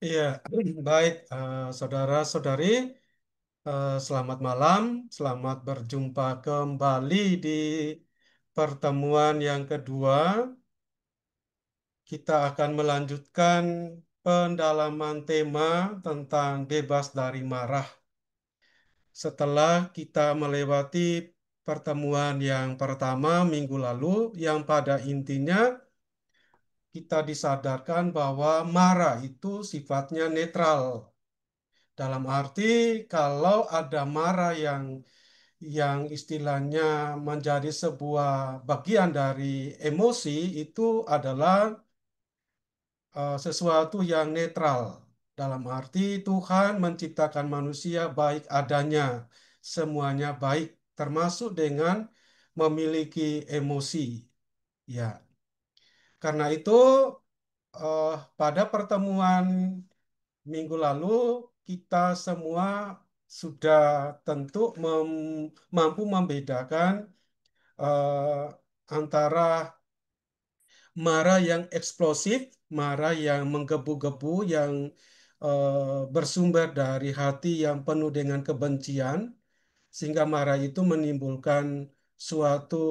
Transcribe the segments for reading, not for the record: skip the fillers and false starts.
Iya, baik, saudara-saudari, selamat malam, selamat berjumpa kembali di pertemuan yang kedua. Kita akan melanjutkan pendalaman tema tentang bebas dari marah. Setelah kita melewati pertemuan yang pertama minggu lalu, yang pada intinya kita disadarkan bahwa marah itu sifatnya netral. Dalam arti kalau ada marah yang istilahnya menjadi sebuah bagian dari emosi itu adalah sesuatu yang netral. Dalam arti Tuhan menciptakan manusia baik adanya, semuanya baik, termasuk dengan memiliki emosi. Ya, karena itu pada pertemuan minggu lalu kita semua sudah tentu mampu membedakan antara marah yang eksplosif, marah yang menggebu-gebu, yang bersumber dari hati yang penuh dengan kebencian, sehingga marah itu menimbulkan suatu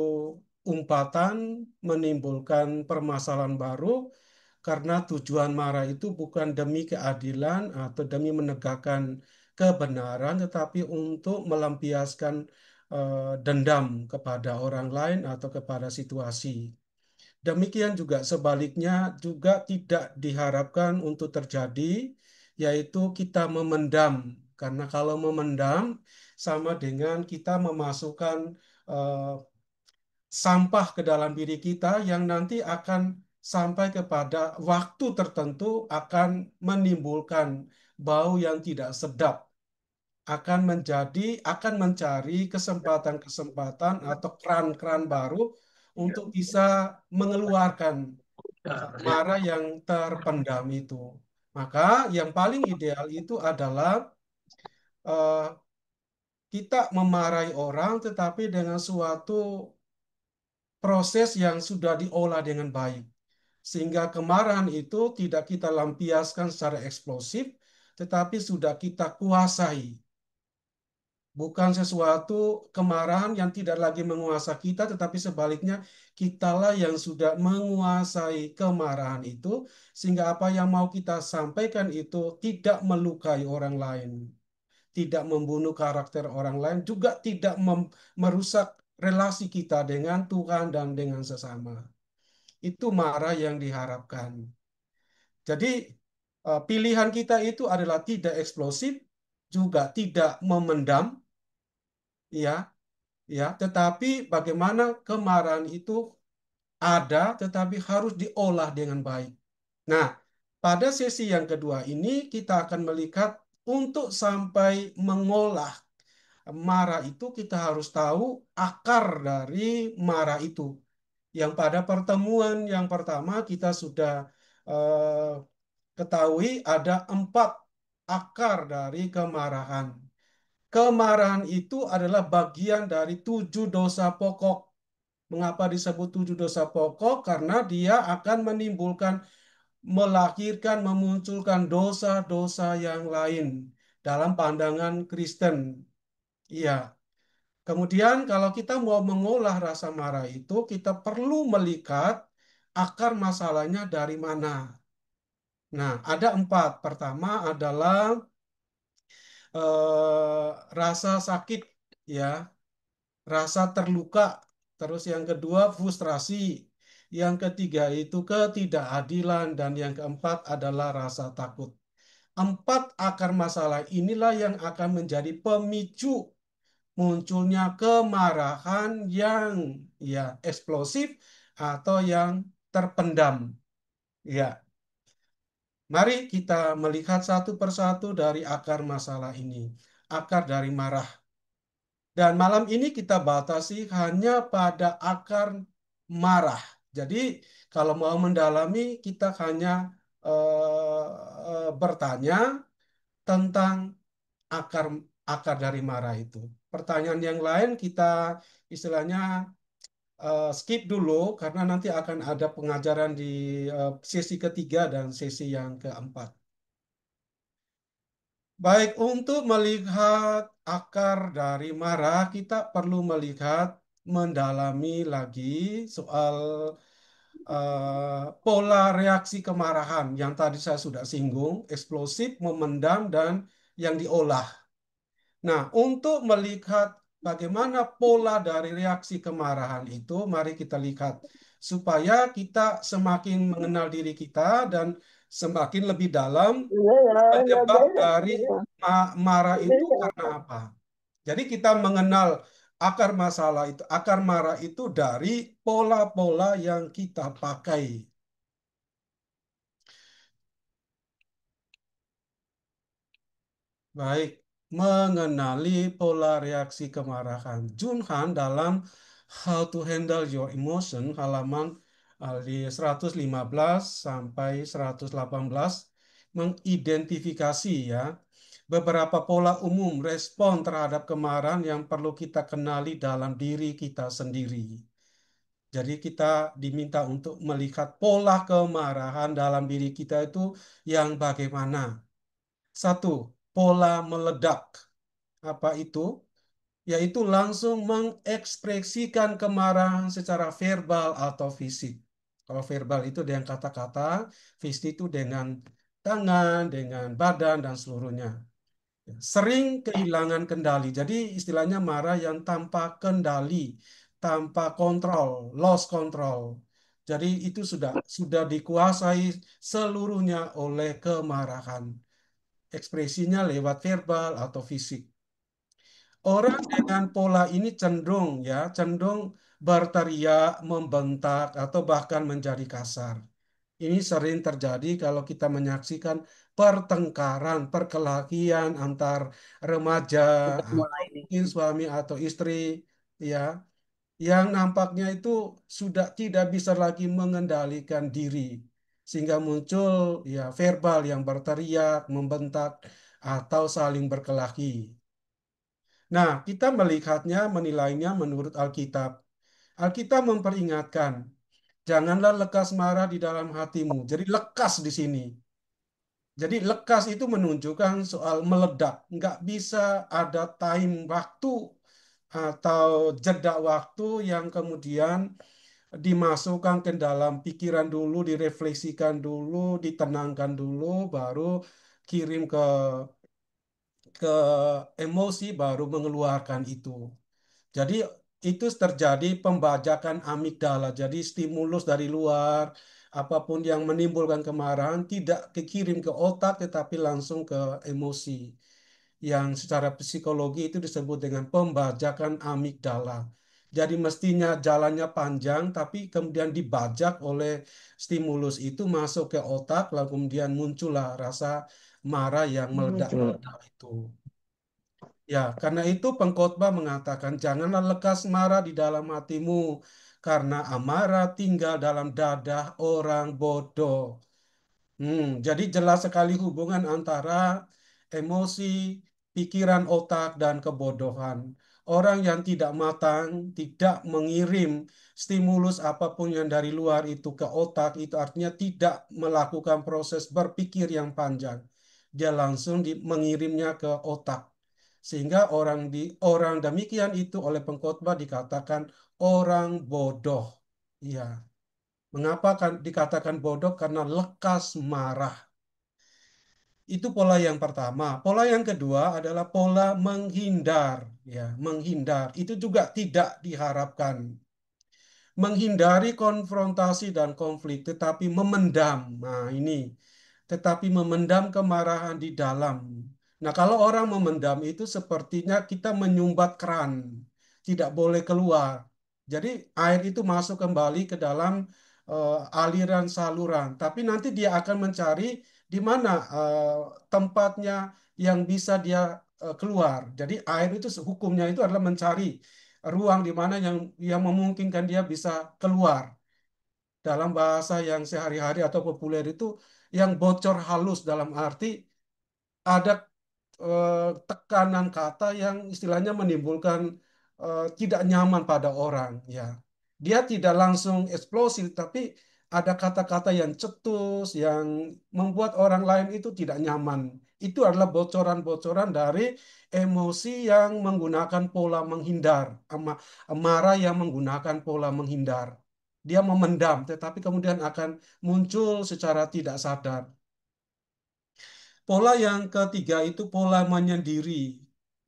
umpatan, menimbulkan permasalahan baru, karena tujuan marah itu bukan demi keadilan atau demi menegakkan kebenaran, tetapi untuk melampiaskan dendam kepada orang lain atau kepada situasi. Demikian juga sebaliknya juga tidak diharapkan untuk terjadi, yaitu kita memendam. Karena kalau memendam sama dengan kita memasukkan eh, sampah ke dalam diri kita yang nanti akan sampai kepada waktu tertentu akan menimbulkan bau yang tidak sedap, akan mencari kesempatan-kesempatan atau keran-keran baru untuk bisa mengeluarkan marah yang terpendam itu. Maka yang paling ideal itu adalah eh, kita memarahi orang tetapi dengan suatu proses yang sudah diolah dengan baik. Sehingga kemarahan itu tidak kita lampiaskan secara eksplosif, tetapi sudah kita kuasai. Bukan sesuatu kemarahan yang tidak lagi menguasai kita, tetapi sebaliknya kitalah yang sudah menguasai kemarahan itu, sehingga apa yang mau kita sampaikan itu tidak melukai orang lain, tidak membunuh karakter orang lain, juga tidak merusak relasi kita dengan Tuhan dan dengan sesama. Itu marah yang diharapkan. Jadi pilihan kita itu adalah tidak eksplosif, juga tidak memendam, ya, ya. Tetapi bagaimana kemarahan itu ada, tetapi harus diolah dengan baik. Nah, pada sesi yang kedua ini kita akan melihat untuk sampai mengolah marah itu kita harus tahu akar dari marah itu. Yang pada pertemuan yang pertama kita sudah eh, ketahui ada 4 akar dari kemarahan. Kemarahan itu adalah bagian dari 7 dosa pokok. Mengapa disebut 7 dosa pokok? Karena dia akan menimbulkan, melahirkan, memunculkan dosa-dosa yang lain dalam pandangan Kristen. Iya. Kemudian kalau kita mau mengolah rasa marah itu, kita perlu melihat akar masalahnya dari mana. Nah, ada 4. Pertama adalah rasa sakit, ya, rasa terluka. Terus yang kedua frustrasi. Yang ketiga itu ketidakadilan dan yang keempat adalah rasa takut. 4 akar masalah inilah yang akan menjadi pemicu munculnya kemarahan yang ya eksplosif atau yang terpendam. Ya, mari kita melihat satu persatu dari akar masalah ini. Akar dari marah. Dan malam ini kita batasi hanya pada akar marah. Jadi kalau mau mendalami kita hanya bertanya tentang akar akar dari marah itu. Pertanyaan yang lain kita istilahnya skip dulu karena nanti akan ada pengajaran di sesi ketiga dan sesi yang keempat. Baik, untuk melihat akar dari marah, kita perlu melihat mendalami lagi soal pola reaksi kemarahan yang tadi saya sudah singgung, eksplosif, memendam, dan yang diolah. Nah, untuk melihat bagaimana pola dari reaksi kemarahan itu, mari kita lihat supaya kita semakin mengenal diri kita dan semakin lebih dalam penyebab dari marah itu karena apa. Jadi kita mengenal akar masalah itu, akar marah itu dari pola-pola yang kita pakai. Baik, mengenali pola reaksi kemarahan. Jun Han dalam How to Handle Your Emotion halaman di 115 sampai 118 mengidentifikasi ya beberapa pola umum respon terhadap kemarahan yang perlu kita kenali dalam diri kita sendiri. Jadi kita diminta untuk melihat pola kemarahan dalam diri kita itu yang bagaimana. Satu, pola meledak. Apa itu? Yaitu langsung mengekspresikan kemarahan secara verbal atau fisik. Kalau verbal itu dengan kata-kata, fisik itu dengan tangan, dengan badan, dan seluruhnya. Sering kehilangan kendali. Jadi istilahnya marah yang tanpa kendali, tanpa kontrol, lost control. Jadi itu sudah dikuasai seluruhnya oleh kemarahan. Ekspresinya lewat verbal atau fisik. Orang dengan pola ini cenderung berteriak, membentak, atau bahkan menjadi kasar. Ini sering terjadi kalau kita menyaksikan pertengkaran, perkelahian antar remaja Udah atau mulai nih. mungkin suami atau istri, ya, yang nampaknya itu sudah tidak bisa lagi mengendalikan diri, sehingga muncul ya verbal yang berteriak, membentak, atau saling berkelahi. Nah, kita melihatnya, menilainya menurut Alkitab. Alkitab memperingatkan, janganlah lekas marah di dalam hatimu. Jadi lekas di sini. Jadi lekas itu menunjukkan soal meledak. Nggak bisa ada time waktu atau jeda waktu yang kemudian dimasukkan ke dalam pikiran dulu, direfleksikan dulu, ditenangkan dulu, baru kirim ke emosi, baru mengeluarkan itu. Jadi itu terjadi pembajakan amigdala. Jadi stimulus dari luar, apapun yang menimbulkan kemarahan tidak dikirim ke otak tetapi langsung ke emosi. Yang secara psikologi itu disebut dengan pembajakan amigdala. Jadi mestinya jalannya panjang tapi kemudian dibajak oleh stimulus itu masuk ke otak lalu kemudian muncullah rasa marah yang Muncul. meledak-meledak itu. Ya, karena itu pengkhotbah mengatakan, janganlah lekas marah di dalam hatimu, karena amarah tinggal dalam dada orang bodoh. Jadi jelas sekali hubungan antara emosi, pikiran otak, dan kebodohan. Orang yang tidak matang, tidak mengirim stimulus apapun yang dari luar itu ke otak, itu artinya tidak melakukan proses berpikir yang panjang. Dia langsung mengirimnya ke otak. Sehingga orang demikian itu oleh pengkhotbah dikatakan orang bodoh. Ya. Mengapa dikatakan bodoh? Karena lekas marah. Itu pola yang pertama. Pola yang kedua adalah pola menghindar. Ya, menghindar. Itu juga tidak diharapkan. Menghindari konfrontasi dan konflik, tetapi memendam. Nah, ini. Tetapi memendam kemarahan di dalam. Nah, kalau orang memendam itu sepertinya kita menyumbat keran. Tidak boleh keluar. Jadi air itu masuk kembali ke dalam aliran saluran. Tapi nanti dia akan mencari di mana tempatnya yang bisa dia keluar. Jadi air itu hukumnya itu adalah mencari ruang di mana yang memungkinkan dia bisa keluar. Dalam bahasa yang sehari-hari atau populer itu yang bocor halus dalam arti ada tekanan kata yang istilahnya menimbulkan tidak nyaman pada orang ya. Dia tidak langsung eksplosif tapi ada kata-kata yang cetus yang membuat orang lain itu tidak nyaman Itu adalah bocoran-bocoran dari emosi yang menggunakan pola menghindar, marah yang menggunakan pola menghindar. Dia memendam, tetapi kemudian akan muncul secara tidak sadar. Pola yang ketiga itu pola menyendiri.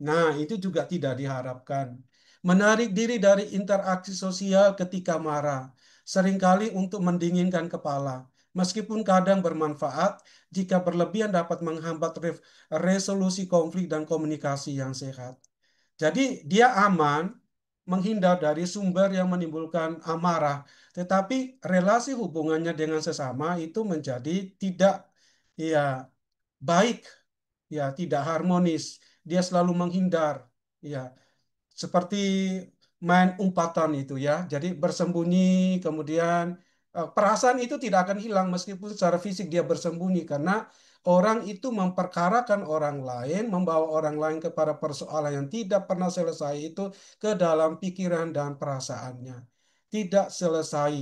Nah, itu juga tidak diharapkan. Menarik diri dari interaksi sosial ketika marah, seringkali untuk mendinginkan kepala. Meskipun kadang bermanfaat, jika berlebihan dapat menghambat resolusi konflik dan komunikasi yang sehat. Jadi dia aman menghindar dari sumber yang menimbulkan amarah, tetapi relasi hubungannya dengan sesama itu menjadi tidak ya baik, ya tidak harmonis. Dia selalu menghindar, ya seperti main umpatan itu ya. Jadi bersembunyi, kemudian perasaan itu tidak akan hilang meskipun secara fisik dia bersembunyi karena orang itu memperkarakan orang lain, membawa orang lain kepada persoalan yang tidak pernah selesai itu ke dalam pikiran dan perasaannya. Tidak selesai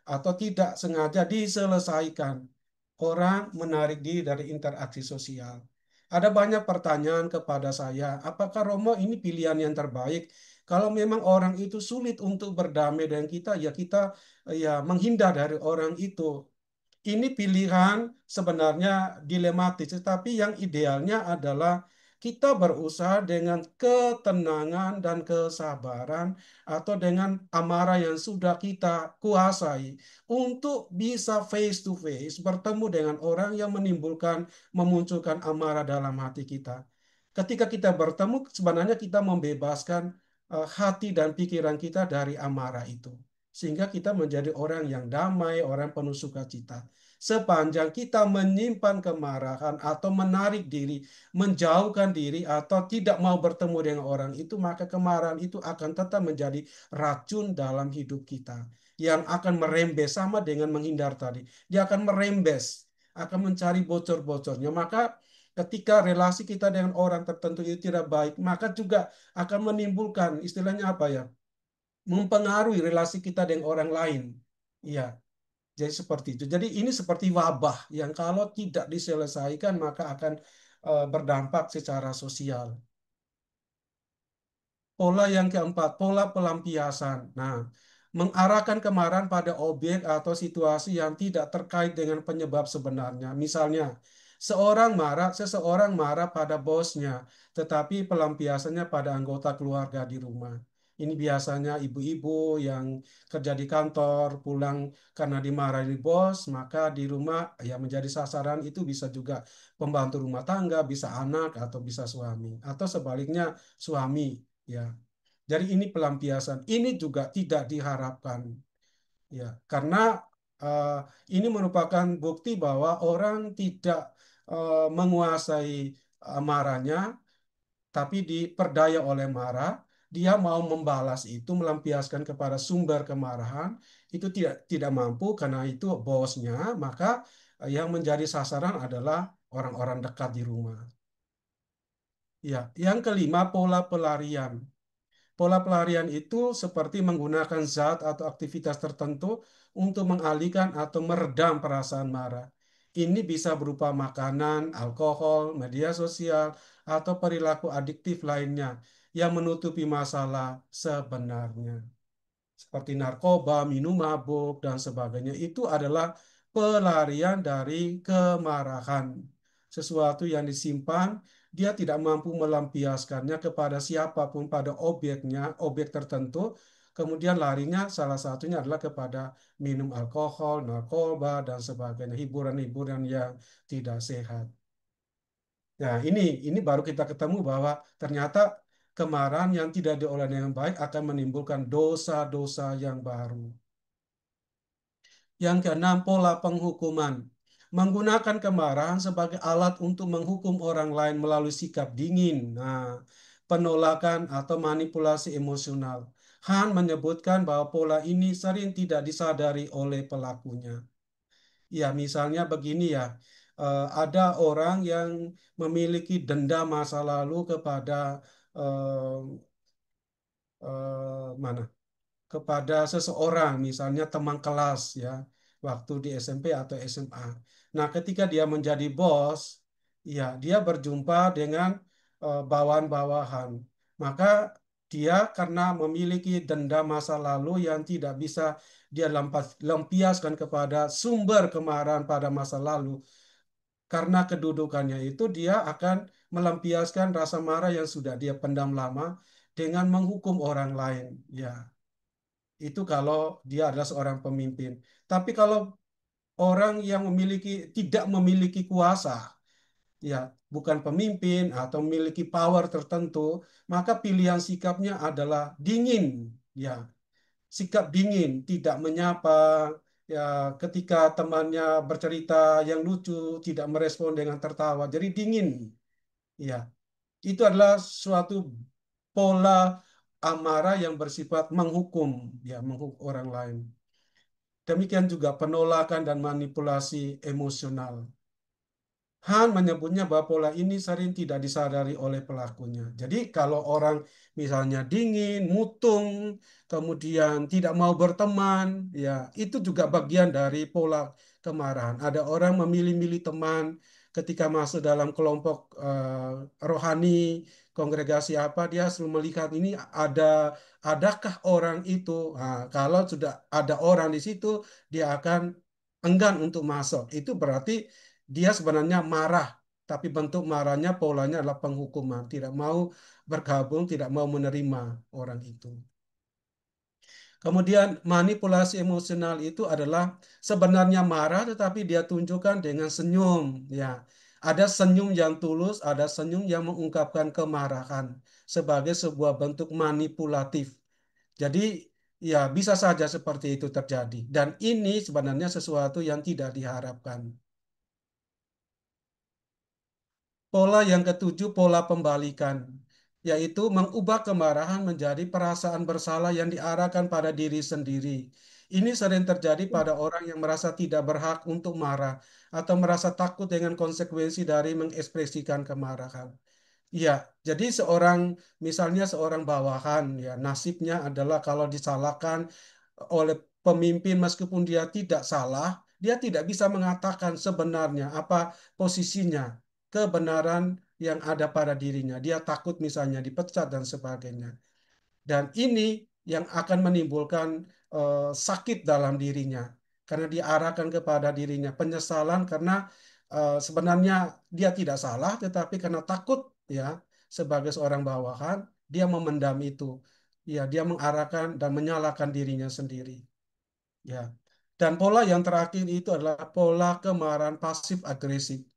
atau tidak sengaja diselesaikan. Orang menarik diri dari interaksi sosial. Ada banyak pertanyaan kepada saya, apakah Romo ini pilihan yang terbaik? Kalau memang orang itu sulit untuk berdamai dengan kita, ya kita ya menghindar dari orang itu. Ini pilihan sebenarnya dilematis, tetapi yang idealnya adalah kita berusaha dengan ketenangan dan kesabaran atau dengan amarah yang sudah kita kuasai untuk bisa face to face bertemu dengan orang yang memunculkan amarah dalam hati kita. Ketika kita bertemu, sebenarnya kita membebaskan hati dan pikiran kita dari amarah itu. Sehingga kita menjadi orang yang damai, orang penuh sukacita. Sepanjang kita menyimpan kemarahan atau menarik diri, menjauhkan diri atau tidak mau bertemu dengan orang itu, maka kemarahan itu akan tetap menjadi racun dalam hidup kita. Yang akan merembes sama dengan menghindar tadi. Dia akan merembes, akan mencari bocor-bocornya. Maka ketika relasi kita dengan orang tertentu itu tidak baik, maka juga akan menimbulkan istilahnya apa ya? Mempengaruhi relasi kita dengan orang lain. Iya, jadi seperti itu. Jadi ini seperti wabah yang kalau tidak diselesaikan maka akan berdampak secara sosial. Pola yang keempat, pola pelampiasan. Nah, mengarahkan kemarahan pada objek atau situasi yang tidak terkait dengan penyebab sebenarnya. Misalnya, seseorang marah pada bosnya, tetapi pelampiasannya pada anggota keluarga di rumah. Ini biasanya ibu-ibu yang kerja di kantor, pulang karena dimarahi bos, maka di rumah ya menjadi sasaran itu bisa juga pembantu rumah tangga, bisa anak atau bisa suami, atau sebaliknya suami. Ya, jadi ini pelampiasan. Ini juga tidak diharapkan, ya, karena eh, ini merupakan bukti bahwa orang tidak menguasai amarahnya, tapi diperdaya oleh marah. Dia mau membalas itu, melampiaskan kepada sumber kemarahan, itu tidak mampu karena itu bosnya, maka yang menjadi sasaran adalah orang-orang dekat di rumah. Ya, yang kelima pola pelarian. Pola pelarian itu seperti menggunakan zat atau aktivitas tertentu untuk mengalihkan atau meredam perasaan marah. Ini bisa berupa makanan, alkohol, media sosial, atau perilaku adiktif lainnya yang menutupi masalah sebenarnya seperti narkoba, minum mabuk, dan sebagainya. Itu adalah pelarian dari kemarahan. Sesuatu yang disimpan, dia tidak mampu melampiaskannya kepada siapapun pada objeknya, objek tertentu. Kemudian larinya salah satunya adalah kepada minum alkohol, narkoba, dan sebagainya. Hiburan-hiburan yang tidak sehat. Nah, ini baru kita ketemu bahwa ternyata kemarahan yang tidak diolah dengan baik akan menimbulkan dosa-dosa yang baru. Yang keenam, pola penghukuman. Menggunakan kemarahan sebagai alat untuk menghukum orang lain melalui sikap dingin. Nah, penolakan atau manipulasi emosional. Han menyebutkan bahwa pola ini sering tidak disadari oleh pelakunya. Ya, misalnya begini ya, ada orang yang memiliki dendam masa lalu kepada eh, mana? Kepada seseorang, misalnya teman kelas ya, waktu di SMP atau SMA. Nah, ketika dia menjadi bos, Ya, dia berjumpa dengan bawahan-bawahan. Maka dia karena memiliki dendam masa lalu yang tidak bisa dia lampiaskan kepada sumber kemarahan pada masa lalu. Karena kedudukannya itu dia akan melampiaskan rasa marah yang sudah dia pendam lama dengan menghukum orang lain. Ya, itu kalau dia adalah seorang pemimpin. Tapi kalau orang yang tidak memiliki kuasa, ya bukan pemimpin atau memiliki power tertentu, maka pilihan sikapnya adalah dingin, ya sikap dingin, tidak menyapa, ya ketika temannya bercerita yang lucu tidak merespon dengan tertawa, jadi dingin, ya itu adalah suatu pola amarah yang bersifat menghukum, ya menghukum orang lain. Demikian juga penolakan dan manipulasi emosional. Han menyebutnya bahwa pola ini sering tidak disadari oleh pelakunya. Jadi kalau orang misalnya dingin, mutung, kemudian tidak mau berteman, ya itu juga bagian dari pola kemarahan. Ada orang memilih-milih teman ketika masuk dalam kelompok rohani, kongregasi apa, dia selalu melihat ini adakah orang itu. Nah, kalau sudah ada orang di situ, dia akan enggan untuk masuk. Itu berarti dia sebenarnya marah, tapi bentuk marahnya polanya adalah penghukuman, tidak mau bergabung, tidak mau menerima orang itu. Kemudian manipulasi emosional itu adalah sebenarnya marah, tetapi dia tunjukkan dengan senyum. Ya, ada senyum yang tulus, ada senyum yang mengungkapkan kemarahan sebagai sebuah bentuk manipulatif. Jadi ya bisa saja seperti itu terjadi. Dan ini sebenarnya sesuatu yang tidak diharapkan. Pola yang ketujuh, pola pembalikan, yaitu mengubah kemarahan menjadi perasaan bersalah yang diarahkan pada diri sendiri. Ini sering terjadi pada orang yang merasa tidak berhak untuk marah atau merasa takut dengan konsekuensi dari mengekspresikan kemarahan. Iya, jadi misalnya seorang bawahan, ya nasibnya adalah kalau disalahkan oleh pemimpin meskipun dia tidak salah, dia tidak bisa mengatakan sebenarnya apa posisinya, kebenaran yang ada pada dirinya. Dia takut misalnya dipecat dan sebagainya. Dan ini yang akan menimbulkan sakit dalam dirinya karena diarahkan kepada dirinya penyesalan karena sebenarnya dia tidak salah, tetapi karena takut ya sebagai seorang bawahan dia memendam itu, ya dia mengarahkan dan menyalahkan dirinya sendiri, ya. Dan pola yang terakhir itu adalah pola kemarahan pasif agresif.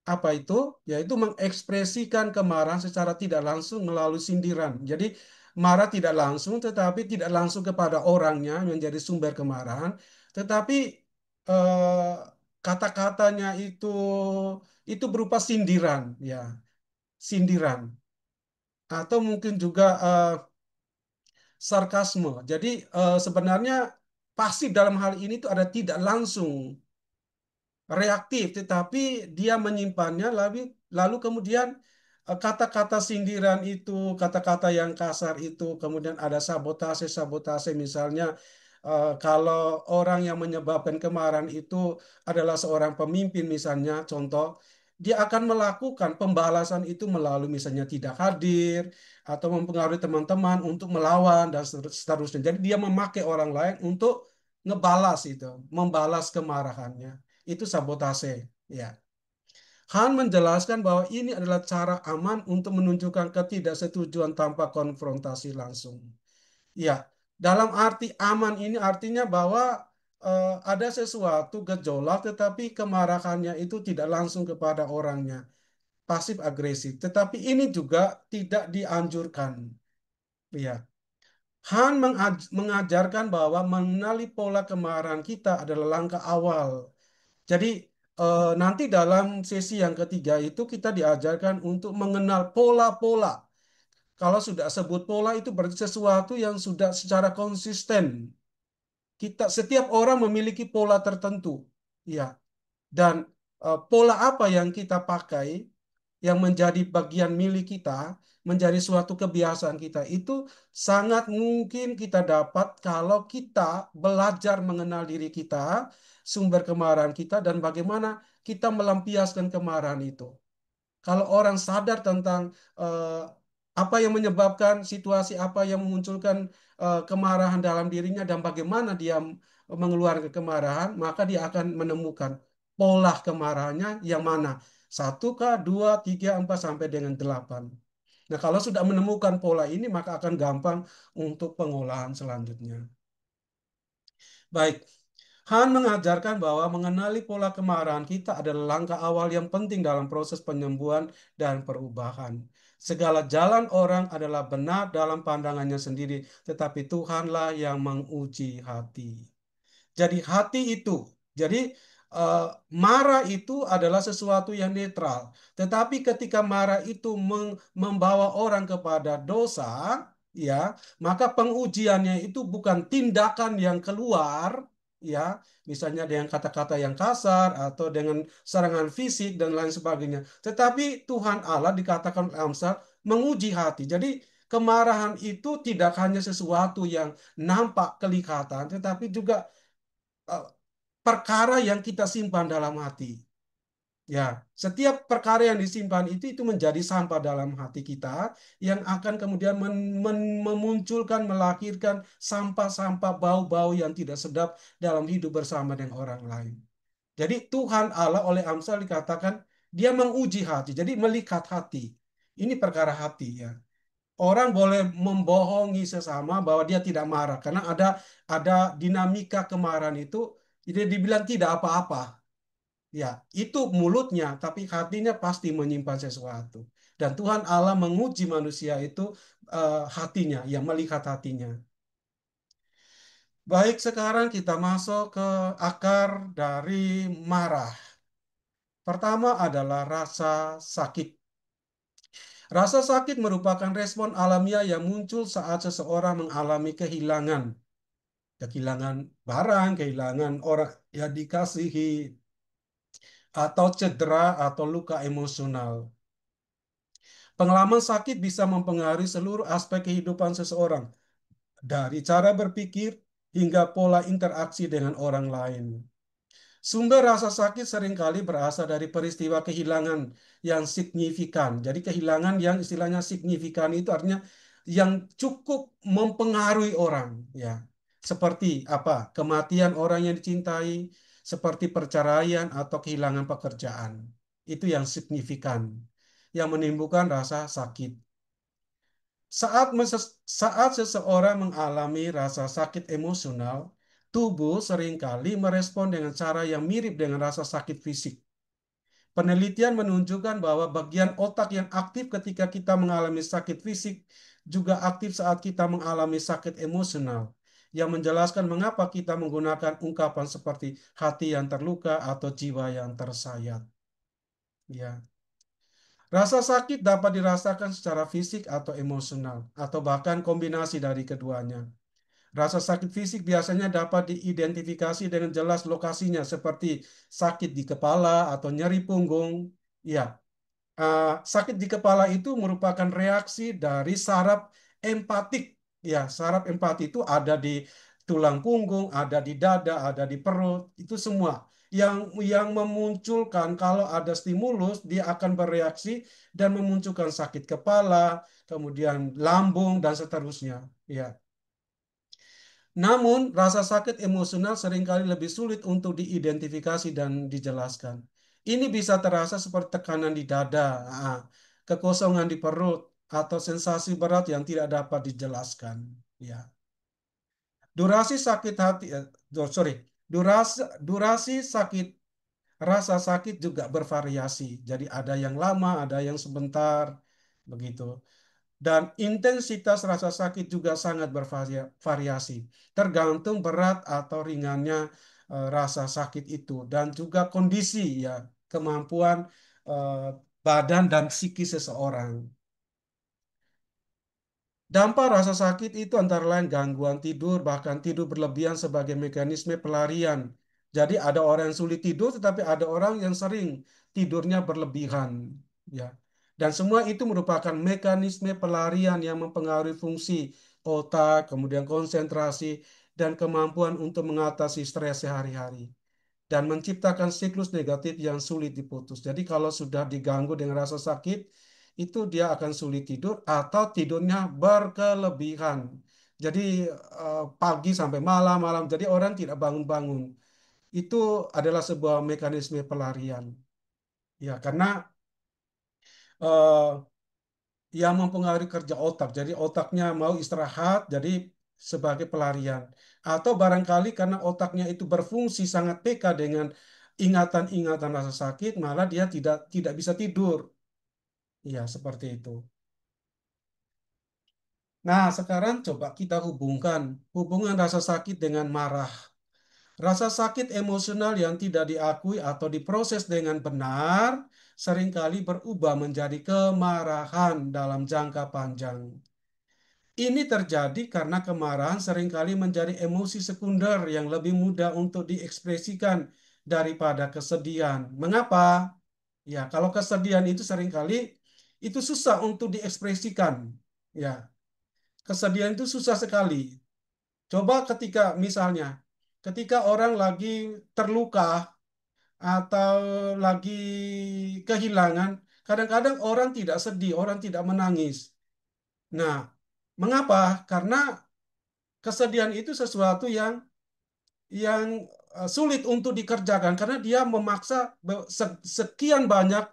Apa itu? Yaitu mengekspresikan kemarahan secara tidak langsung melalui sindiran. Jadi marah tidak langsung, tetapi tidak langsung kepada orangnya menjadi sumber kemarahan, tetapi eh, kata-katanya itu berupa sindiran, ya, sindiran. Atau mungkin juga sarkasme. Jadi sebenarnya pasif dalam hal ini itu ada tidak langsung reaktif, tetapi dia menyimpannya lalu kemudian kata-kata sindiran itu, kata-kata yang kasar itu, kemudian ada sabotase-sabotase misalnya kalau orang yang menyebabkan kemarahan itu adalah seorang pemimpin misalnya, contoh, dia akan melakukan pembalasan itu melalui misalnya tidak hadir atau mempengaruhi teman-teman untuk melawan dan seterusnya. Jadi dia memakai orang lain untuk ngebalas itu, membalas kemarahannya itu sabotase. Ya. Han menjelaskan bahwa ini adalah cara aman untuk menunjukkan ketidaksetujuan tanpa konfrontasi langsung. Ya, dalam arti aman ini artinya bahwa ada sesuatu gejolak tetapi kemarahannya itu tidak langsung kepada orangnya, pasif agresif. Tetapi ini juga tidak dianjurkan. Ya. Han mengajarkan bahwa mengenali pola kemarahan kita adalah langkah awal. Jadi nanti dalam sesi yang ketiga itu kita diajarkan untuk mengenal pola-pola. Kalau sudah sebut pola itu berarti sesuatu yang sudah secara konsisten. Setiap orang memiliki pola tertentu. Ya, dan pola apa yang kita pakai yang menjadi bagian milik kita, menjadi suatu kebiasaan kita itu sangat mungkin kita dapat kalau kita belajar mengenal diri kita, sumber kemarahan kita dan bagaimana kita melampiaskan kemarahan itu. Kalau orang sadar tentang apa yang menyebabkan situasi apa yang memunculkan kemarahan dalam dirinya dan bagaimana dia mengeluarkan kemarahan, maka dia akan menemukan pola kemarahannya yang mana. Satu kah, dua, tiga, empat, sampai dengan delapan. Nah, kalau sudah menemukan pola ini, maka akan gampang untuk pengolahan selanjutnya. Baik, Han mengajarkan bahwa mengenali pola kemarahan kita adalah langkah awal yang penting dalam proses penyembuhan dan perubahan. Segala jalan orang adalah benar dalam pandangannya sendiri, tetapi Tuhanlah yang menguji hati. Jadi hati itu, jadi eh, marah itu adalah sesuatu yang netral. Tetapi ketika marah itu membawa orang kepada dosa, ya, maka pengujiannya itu bukan tindakan yang keluar, ya, misalnya dengan kata-kata yang kasar atau dengan serangan fisik dan lain sebagainya. Tetapi Tuhan Allah dikatakan oleh Amsal menguji hati. Jadi kemarahan itu tidak hanya sesuatu yang nampak kelihatan, tetapi juga eh, perkara yang kita simpan dalam hati. Ya, setiap perkara yang disimpan itu menjadi sampah dalam hati kita yang akan kemudian memunculkan, melahirkan sampah-sampah bau-bau yang tidak sedap dalam hidup bersama dengan orang lain. Jadi Tuhan Allah oleh Amsal dikatakan dia menguji hati, jadi melihat hati. Ini perkara hati ya. Orang boleh membohongi sesama bahwa dia tidak marah karena ada dinamika kemarahan itu dia dibilang tidak apa-apa. Ya, itu mulutnya tapi hatinya pasti menyimpan sesuatu. Dan Tuhan Allah menguji manusia itu hatinya, yang melihat hatinya. Baik, sekarang kita masuk ke akar dari marah. Pertama adalah rasa sakit. Rasa sakit merupakan respon alamiah yang muncul saat seseorang mengalami kehilangan. Kehilangan barang, kehilangan orang yang dikasihi, atau cedera atau luka emosional. Pengalaman sakit bisa mempengaruhi seluruh aspek kehidupan seseorang, dari cara berpikir hingga pola interaksi dengan orang lain. Sumber rasa sakit seringkali berasal dari peristiwa kehilangan yang signifikan. Jadi kehilangan yang istilahnya signifikan itu artinya yang cukup mempengaruhi orang, ya. Seperti apa? Kematian orang yang dicintai, seperti perceraian atau kehilangan pekerjaan. Itu yang signifikan, yang menimbulkan rasa sakit. Saat seseorang mengalami rasa sakit emosional, tubuh seringkali merespon dengan cara yang mirip dengan rasa sakit fisik. Penelitian menunjukkan bahwa bagian otak yang aktif ketika kita mengalami sakit fisik juga aktif saat kita mengalami sakit emosional, yang menjelaskan mengapa kita menggunakan ungkapan seperti hati yang terluka atau jiwa yang tersayat. Ya. Rasa sakit dapat dirasakan secara fisik atau emosional, atau bahkan kombinasi dari keduanya. Rasa sakit fisik biasanya dapat diidentifikasi dengan jelas lokasinya, seperti sakit di kepala atau nyeri punggung. Ya, sakit di kepala itu merupakan reaksi dari saraf empatik. Ya, saraf empati itu ada di tulang punggung, ada di dada, ada di perut, itu semua. Yang memunculkan kalau ada stimulus, dia akan bereaksi dan memunculkan sakit kepala, kemudian lambung, dan seterusnya. Ya. Namun, rasa sakit emosional seringkali lebih sulit untuk diidentifikasi dan dijelaskan. Ini bisa terasa seperti tekanan di dada, kekosongan di perut, atau sensasi berat yang tidak dapat dijelaskan. Ya. Durasi sakit hati, sorry, durasi sakit, rasa sakit juga bervariasi. Jadi ada yang lama, ada yang sebentar, begitu. Dan intensitas rasa sakit juga sangat bervariasi, tergantung berat atau ringannya rasa sakit itu, dan juga kondisi, ya, kemampuan eh, badan dan psikis seseorang. Dampak rasa sakit itu antara lain gangguan tidur, bahkan tidur berlebihan sebagai mekanisme pelarian. Jadi ada orang yang sulit tidur, tetapi ada orang yang sering tidurnya berlebihan. Ya. Dan semua itu merupakan mekanisme pelarian yang mempengaruhi fungsi otak, kemudian konsentrasi, dan kemampuan untuk mengatasi stres sehari-hari. dan menciptakan siklus negatif yang sulit diputus. Jadi kalau sudah diganggu dengan rasa sakit, itu dia akan sulit tidur atau tidurnya berkelebihan. Jadi pagi sampai malam, malam. Jadi orang tidak bangun-bangun. Itu adalah sebuah mekanisme pelarian. Ya, karena eh, yang mempengaruhi kerja otak. Jadi otaknya mau istirahat, jadi sebagai pelarian. Atau barangkali karena otaknya itu berfungsi sangat peka dengan ingatan-ingatan rasa sakit, malah dia tidak bisa tidur. Ya, seperti itu. Nah, sekarang coba kita hubungkan hubungan rasa sakit dengan marah. Rasa sakit emosional yang tidak diakui atau diproses dengan benar seringkali berubah menjadi kemarahan dalam jangka panjang. Ini terjadi karena kemarahan seringkali menjadi emosi sekunder yang lebih mudah untuk diekspresikan daripada kesedihan. Mengapa? Ya, kalau kesedihan itu seringkali itu susah untuk diekspresikan. Ya, kesedihan itu susah sekali. Coba ketika misalnya ketika orang lagi terluka atau lagi kehilangan, kadang-kadang orang tidak sedih, orang tidak menangis. Nah, mengapa? Karena kesedihan itu sesuatu yang sulit untuk dikerjakan karena dia memaksa sekian banyak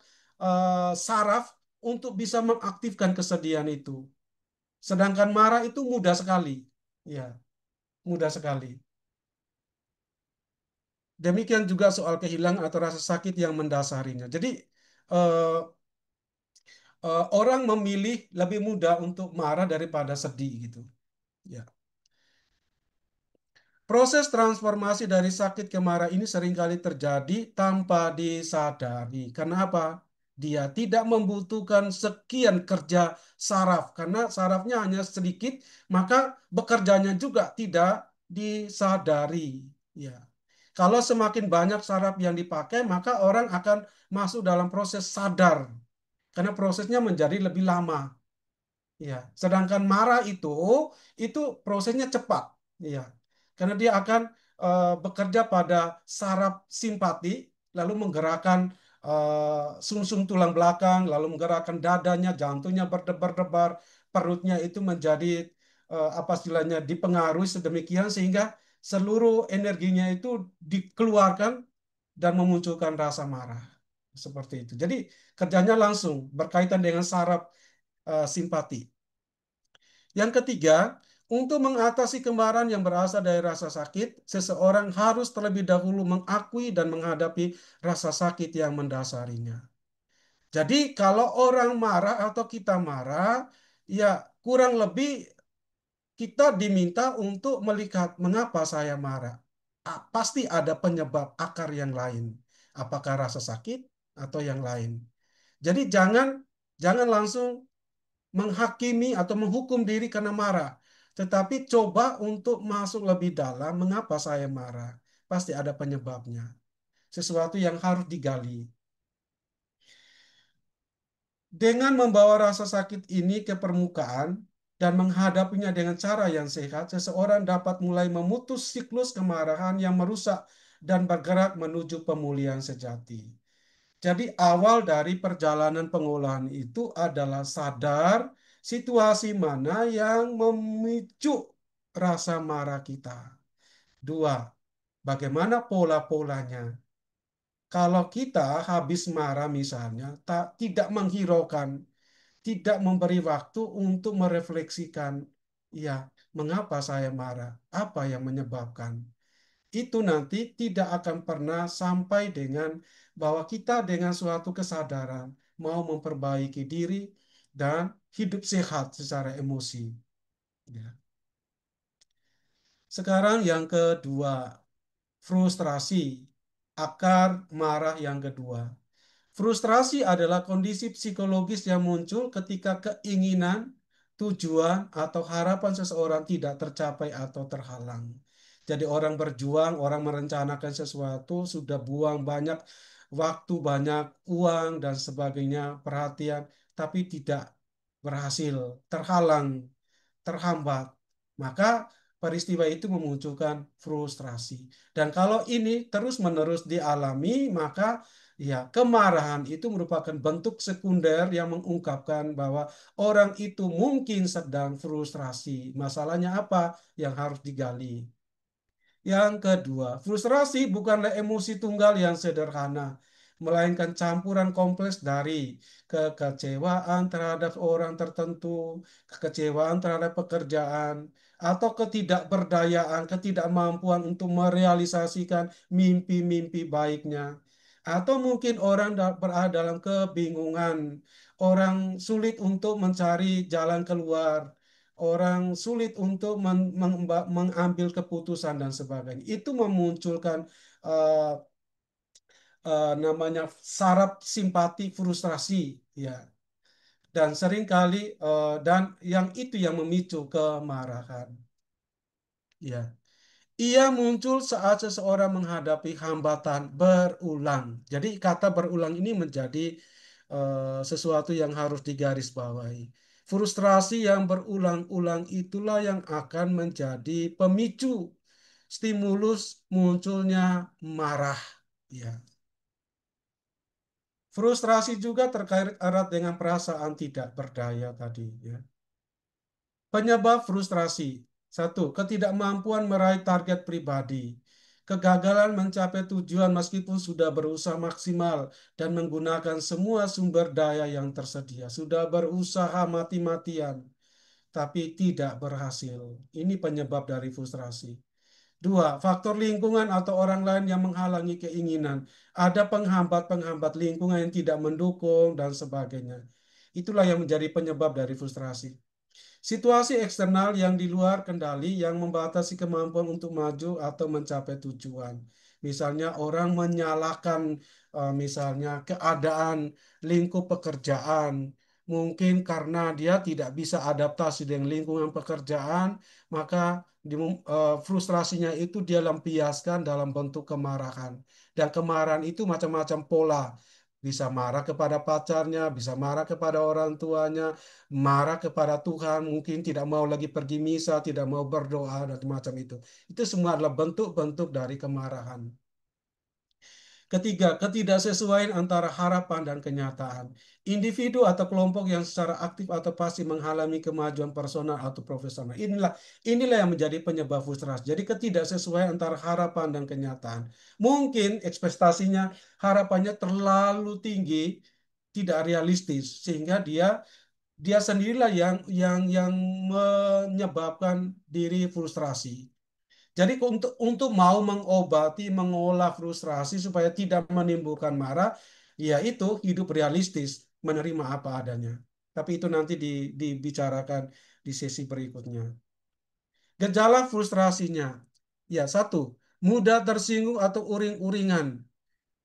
saraf untuk bisa mengaktifkan kesedihan itu. Sedangkan marah itu mudah sekali. Ya, mudah sekali. Demikian juga soal kehilangan atau rasa sakit yang mendasarinya. Jadi eh, orang memilih lebih mudah untuk marah daripada sedih gitu. Ya. Proses transformasi dari sakit ke marah ini seringkali terjadi tanpa disadari. Kenapa? Dia tidak membutuhkan sekian kerja saraf karena sarafnya hanya sedikit, maka bekerjanya juga tidak disadari. Ya. Kalau semakin banyak saraf yang dipakai, maka orang akan masuk dalam proses sadar karena prosesnya menjadi lebih lama. Ya, sedangkan marah itu prosesnya cepat, ya, karena dia akan bekerja pada saraf simpati, lalu menggerakkan sumsum tulang belakang, lalu menggerakkan dadanya, jantungnya berdebar-debar, perutnya itu menjadi apa istilahnya dipengaruhi sedemikian sehingga seluruh energinya itu dikeluarkan dan memunculkan rasa marah, seperti itu. Jadi kerjanya langsung berkaitan dengan saraf simpati. Yang ketiga, untuk mengatasi kemarahan yang berasal dari rasa sakit, seseorang harus terlebih dahulu mengakui dan menghadapi rasa sakit yang mendasarinya. Jadi, kalau orang marah atau kita marah, ya kurang lebih kita diminta untuk melihat mengapa saya marah. Pasti ada penyebab akar yang lain. Apakah rasa sakit atau yang lain. Jadi jangan langsung menghakimi atau menghukum diri karena marah. Tetapi coba untuk masuk lebih dalam mengapa saya marah. Pasti ada penyebabnya. Sesuatu yang harus digali. Dengan membawa rasa sakit ini ke permukaan dan menghadapinya dengan cara yang sehat, seseorang dapat mulai memutus siklus kemarahan yang merusak dan bergerak menuju pemulihan sejati. Jadi awal dari perjalanan pengolahan itu adalah sadar situasi mana yang memicu rasa marah kita. Dua, bagaimana pola-polanya. Kalau kita habis marah misalnya, tidak menghiraukan, tidak memberi waktu untuk merefleksikan, ya, mengapa saya marah? Apa yang menyebabkan? Itu nanti tidak akan pernah sampai dengan bahwa kita dengan suatu kesadaran mau memperbaiki diri dan hidup sehat secara emosi. Ya. Sekarang yang kedua, frustrasi, akar marah yang kedua. Frustrasi adalah kondisi psikologis yang muncul ketika keinginan, tujuan, atau harapan seseorang tidak tercapai atau terhalang. Jadi orang berjuang, orang merencanakan sesuatu, sudah buang banyak waktu, banyak uang, dan sebagainya, perhatian, tapi tidak berhasil, terhalang, terhambat. Maka peristiwa itu memunculkan frustrasi. Dan kalau ini terus-menerus dialami, maka ya kemarahan itu merupakan bentuk sekunder yang mengungkapkan bahwa orang itu mungkin sedang frustrasi. Masalahnya apa yang harus digali? Yang kedua, frustrasi bukanlah emosi tunggal yang sederhana, melainkan campuran kompleks dari kekecewaan terhadap orang tertentu, kekecewaan terhadap pekerjaan, atau ketidakberdayaan, ketidakmampuan untuk merealisasikan mimpi-mimpi baiknya. Atau mungkin orang berada dalam kebingungan, orang sulit untuk mencari jalan keluar, orang sulit untuk mengambil keputusan dan sebagainya. Itu memunculkan eh, namanya saraf simpati frustrasi, ya. Dan seringkali dan yang itu yang memicu kemarahan, ya. Ia muncul saat seseorang menghadapi hambatan berulang. Jadi kata berulang ini menjadi sesuatu yang harus digarisbawahi. Frustrasi yang berulang-ulang itulah yang akan menjadi pemicu stimulus munculnya marah. Ya. Frustrasi juga terkait erat dengan perasaan tidak berdaya tadi. Ya. Penyebab frustrasi. Satu, ketidakmampuan meraih target pribadi. Kegagalan mencapai tujuan meskipun sudah berusaha maksimal dan menggunakan semua sumber daya yang tersedia. Sudah berusaha mati-matian, tapi tidak berhasil. Ini penyebab dari frustrasi. Dua, faktor lingkungan atau orang lain yang menghalangi keinginan. Ada penghambat-penghambat lingkungan yang tidak mendukung dan sebagainya. Itulah yang menjadi penyebab dari frustrasi. Situasi eksternal yang di luar kendali yang membatasi kemampuan untuk maju atau mencapai tujuan. Misalnya orang menyalahkan misalnya keadaan lingkup pekerjaan. Mungkin karena dia tidak bisa adaptasi dengan lingkungan pekerjaan, maka frustrasinya itu dia lampiaskan dalam bentuk kemarahan. Dan kemarahan itu macam-macam pola. Bisa marah kepada pacarnya, bisa marah kepada orang tuanya, marah kepada Tuhan, mungkin tidak mau lagi pergi misa, tidak mau berdoa, dan macam itu. Itu semua adalah bentuk-bentuk dari kemarahan. Ketiga, ketidaksesuaian antara harapan dan kenyataan. Individu atau kelompok yang secara aktif atau pasif menghalangi kemajuan personal atau profesional. Inilah yang menjadi penyebab frustrasi. Jadi ketidaksesuaian antara harapan dan kenyataan. Mungkin ekspektasinya, harapannya terlalu tinggi, tidak realistis, sehingga dia sendirilah yang menyebabkan diri frustrasi. Jadi untuk mau mengobati, mengolah frustrasi supaya tidak menimbulkan marah, ya itu hidup realistis, menerima apa adanya. Tapi itu nanti dibicarakan di sesi berikutnya. Gejala frustrasinya, ya satu, mudah tersinggung atau uring-uringan.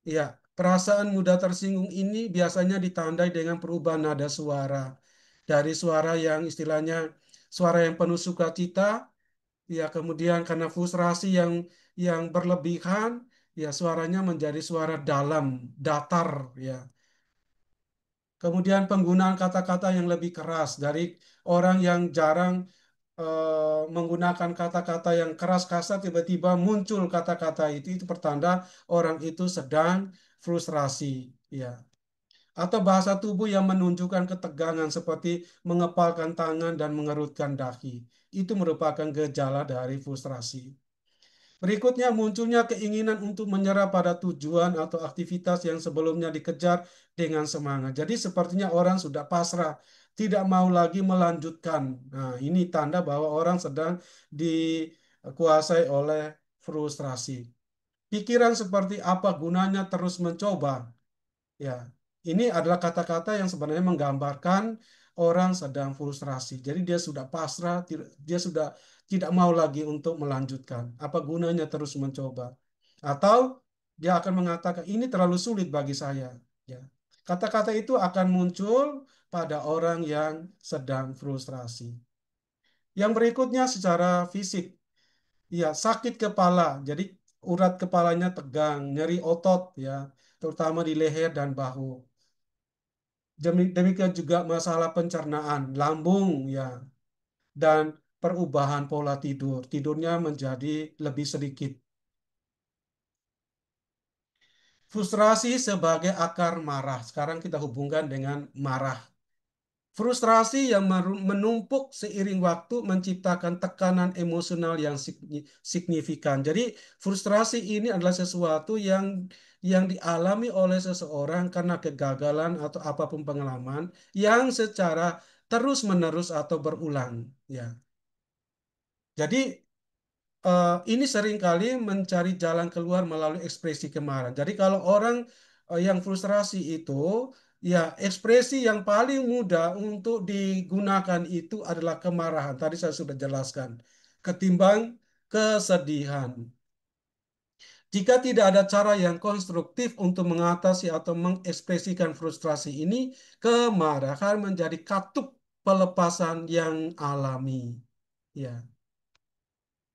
Ya, perasaan mudah tersinggung ini biasanya ditandai dengan perubahan nada suara. Dari suara yang istilahnya suara yang penuh sukacita, ya kemudian karena frustrasi yang berlebihan, ya suaranya menjadi suara dalam, datar, ya. Kemudian penggunaan kata-kata yang lebih keras dari orang yang jarang menggunakan kata-kata yang keras kasar, tiba-tiba muncul kata-kata itu pertanda orang itu sedang frustrasi, ya. Atau bahasa tubuh yang menunjukkan ketegangan seperti mengepalkan tangan dan mengerutkan dahi. Itu merupakan gejala dari frustrasi. Berikutnya munculnya keinginan untuk menyerah pada tujuan atau aktivitas yang sebelumnya dikejar dengan semangat. Jadi sepertinya orang sudah pasrah, tidak mau lagi melanjutkan. Nah, ini tanda bahwa orang sedang dikuasai oleh frustrasi. Pikiran seperti apa gunanya terus mencoba. Ya, ini adalah kata-kata yang sebenarnya menggambarkan orang sedang frustrasi. Jadi dia sudah pasrah, dia sudah tidak mau lagi untuk melanjutkan. Apa gunanya terus mencoba? Atau dia akan mengatakan ini terlalu sulit bagi saya. Ya, kata-kata itu akan muncul pada orang yang sedang frustrasi. Yang berikutnya secara fisik, ya sakit kepala. Jadi urat kepalanya tegang, nyeri otot, ya, terutama di leher dan bahu. Demikian juga masalah pencernaan, lambung, ya, dan perubahan pola tidur. Tidurnya menjadi lebih sedikit. Frustrasi sebagai akar marah. Sekarang kita hubungkan dengan marah. Frustrasi yang menumpuk seiring waktu menciptakan tekanan emosional yang signifikan. Jadi, frustrasi ini adalah sesuatu yang dialami oleh seseorang karena kegagalan atau apapun pengalaman yang secara terus-menerus atau berulang. Ya, jadi ini seringkali mencari jalan keluar melalui ekspresi kemarahan. Jadi kalau orang yang frustrasi itu, ya ekspresi yang paling mudah untuk digunakan itu adalah kemarahan. Tadi saya sudah jelaskan. Ketimbang kesedihan. Jika tidak ada cara yang konstruktif untuk mengatasi atau mengekspresikan frustrasi ini, kemarahan menjadi katup pelepasan yang alami. Ya.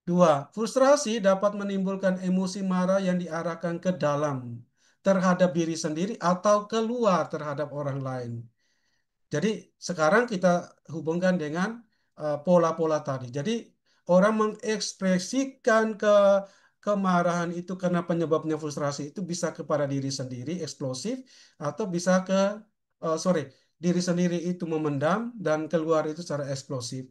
Dua, frustrasi dapat menimbulkan emosi marah yang diarahkan ke dalam terhadap diri sendiri atau keluar terhadap orang lain. Jadi sekarang kita hubungkan dengan pola-pola tadi. Jadi orang mengekspresikan kemarahan itu karena penyebabnya frustrasi itu bisa kepada diri sendiri eksplosif atau bisa sorry, diri sendiri itu memendam dan keluar itu secara eksplosif.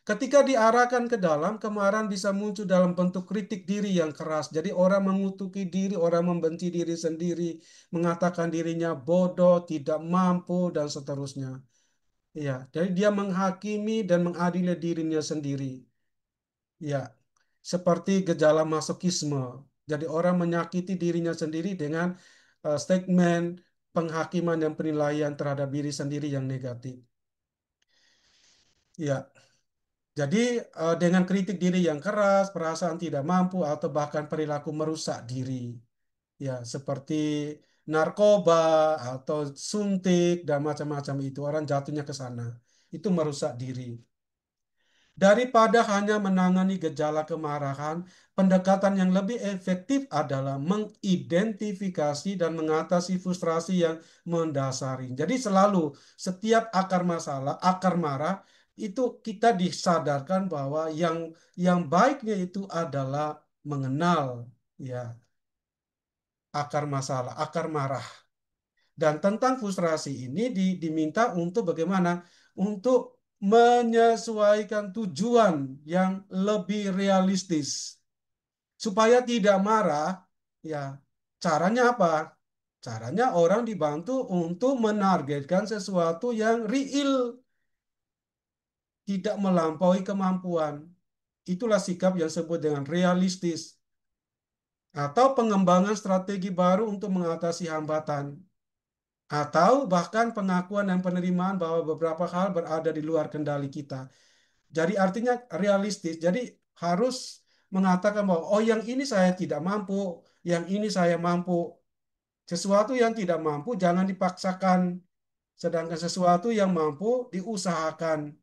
Ketika diarahkan ke dalam, kemarahan bisa muncul dalam bentuk kritik diri yang keras. Jadi orang mengutuki diri, orang membenci diri sendiri, mengatakan dirinya bodoh, tidak mampu, dan seterusnya. Ya, jadi dia menghakimi dan mengadili dirinya sendiri. Ya, seperti gejala masokisme. Jadi orang menyakiti dirinya sendiri dengan statement penghakiman dan penilaian terhadap diri sendiri yang negatif. Ya, jadi dengan kritik diri yang keras, perasaan tidak mampu, atau bahkan perilaku merusak diri, ya seperti narkoba atau suntik dan macam-macam itu orang jatuhnya ke sana, itu merusak diri. Daripada hanya menangani gejala kemarahan, pendekatan yang lebih efektif adalah mengidentifikasi dan mengatasi frustrasi yang mendasari. Jadi selalu setiap akar masalah, akar marah itu kita disadarkan bahwa yang baiknya itu adalah mengenal ya akar masalah, akar marah. Dan tentang frustrasi ini diminta untuk bagaimana? Untuk menyesuaikan tujuan yang lebih realistis. Supaya tidak marah, ya caranya apa? Caranya orang dibantu untuk menargetkan sesuatu yang real, tidak melampaui kemampuan. Itulah sikap yang disebut dengan realistis. Atau pengembangan strategi baru untuk mengatasi hambatan. Atau bahkan pengakuan dan penerimaan bahwa beberapa hal berada di luar kendali kita. Jadi artinya realistis. Jadi harus mengatakan bahwa oh yang ini saya tidak mampu, yang ini saya mampu. Sesuatu yang tidak mampu jangan dipaksakan, sedangkan sesuatu yang mampu diusahakan.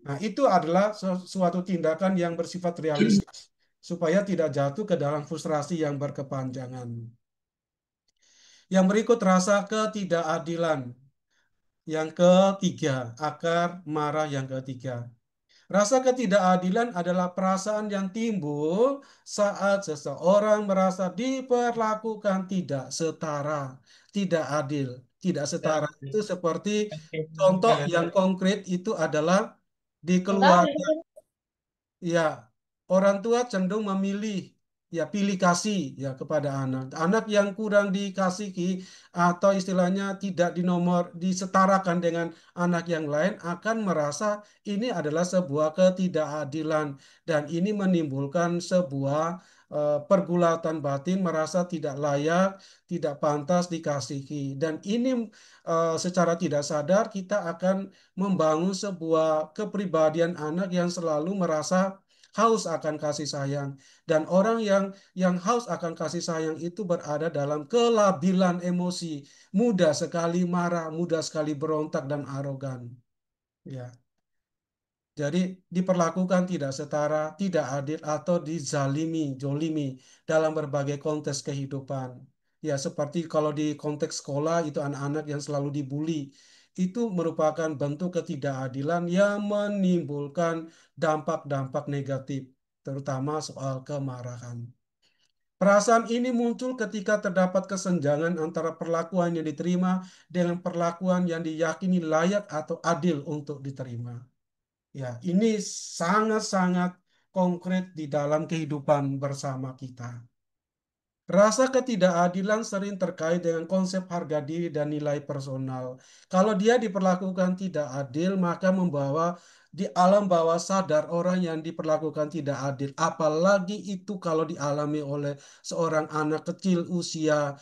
Nah, itu adalah suatu tindakan yang bersifat realistis supaya tidak jatuh ke dalam frustrasi yang berkepanjangan. Yang berikut rasa ketidakadilan. Yang ketiga, akar marah yang ketiga. Rasa ketidakadilan adalah perasaan yang timbul saat seseorang merasa diperlakukan tidak setara, tidak adil, tidak setara. Itu seperti contoh yang konkret itu adalah di keluarga. Ya, orang tua cenderung memilih ya pilih kasih ya kepada anak. Anak yang kurang dikasihi atau istilahnya tidak dinomor disetarakan dengan anak yang lain akan merasa ini adalah sebuah ketidakadilan dan ini menimbulkan sebuah pergulatan batin merasa tidak layak, tidak pantas dikasihi dan ini secara tidak sadar kita akan membangun sebuah kepribadian anak yang selalu merasa haus akan kasih sayang dan orang yang haus akan kasih sayang itu berada dalam kelabilan emosi, mudah sekali marah, mudah sekali berontak dan arogan. Ya. Jadi diperlakukan tidak setara, tidak adil atau dizalimi, jolimi dalam berbagai konteks kehidupan. Ya, seperti kalau di konteks sekolah itu anak-anak yang selalu dibully, itu merupakan bentuk ketidakadilan yang menimbulkan dampak-dampak negatif, terutama soal kemarahan. Perasaan ini muncul ketika terdapat kesenjangan antara perlakuan yang diterima dengan perlakuan yang diyakini layak atau adil untuk diterima. Ya, ini sangat-sangat konkret di dalam kehidupan bersama kita. Rasa ketidakadilan sering terkait dengan konsep harga diri dan nilai personal. Kalau dia diperlakukan tidak adil, maka membawa di alam bawah sadar orang yang diperlakukan tidak adil. Apalagi itu kalau dialami oleh seorang anak kecil usia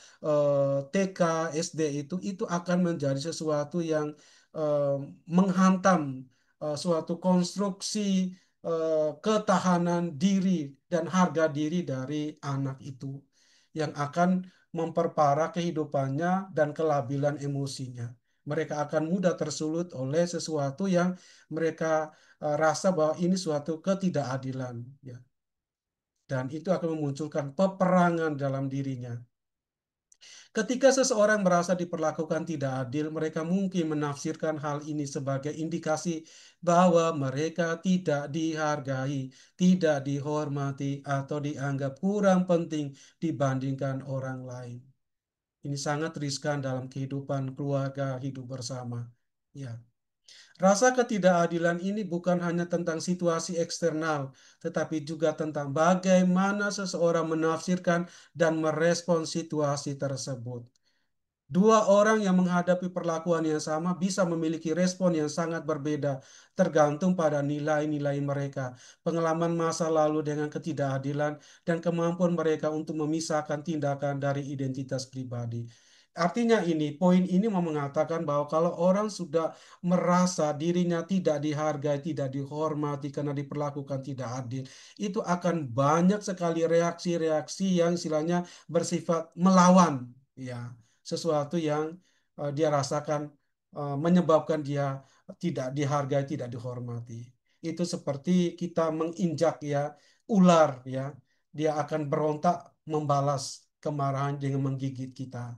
TK, SD itu akan menjadi sesuatu yang eh, menghantam suatu konstruksi ketahanan diri dan harga diri dari anak itu yang akan memperparah kehidupannya dan kelabilan emosinya. Mereka akan mudah tersulut oleh sesuatu yang mereka rasa bahwa ini suatu ketidakadilan, ya. Dan itu akan memunculkan peperangan dalam dirinya. Ketika seseorang merasa diperlakukan tidak adil, mereka mungkin menafsirkan hal ini sebagai indikasi bahwa mereka tidak dihargai, tidak dihormati, atau dianggap kurang penting dibandingkan orang lain. Ini sangat riskan dalam kehidupan keluarga hidup bersama. Ya. Rasa ketidakadilan ini bukan hanya tentang situasi eksternal, tetapi juga tentang bagaimana seseorang menafsirkan dan merespons situasi tersebut. Dua orang yang menghadapi perlakuan yang sama bisa memiliki respon yang sangat berbeda, tergantung pada nilai-nilai mereka, pengalaman masa lalu dengan ketidakadilan, dan kemampuan mereka untuk memisahkan tindakan dari identitas pribadi. Artinya ini, poin ini mau mengatakan bahwa kalau orang sudah merasa dirinya tidak dihargai, tidak dihormati karena diperlakukan tidak adil, itu akan banyak sekali reaksi-reaksi yang istilahnya bersifat melawan, ya, sesuatu yang dia rasakan menyebabkan dia tidak dihargai, tidak dihormati. Itu seperti kita menginjak, ya, ular, ya. Dia akan berontak membalas kemarahan dengan menggigit kita.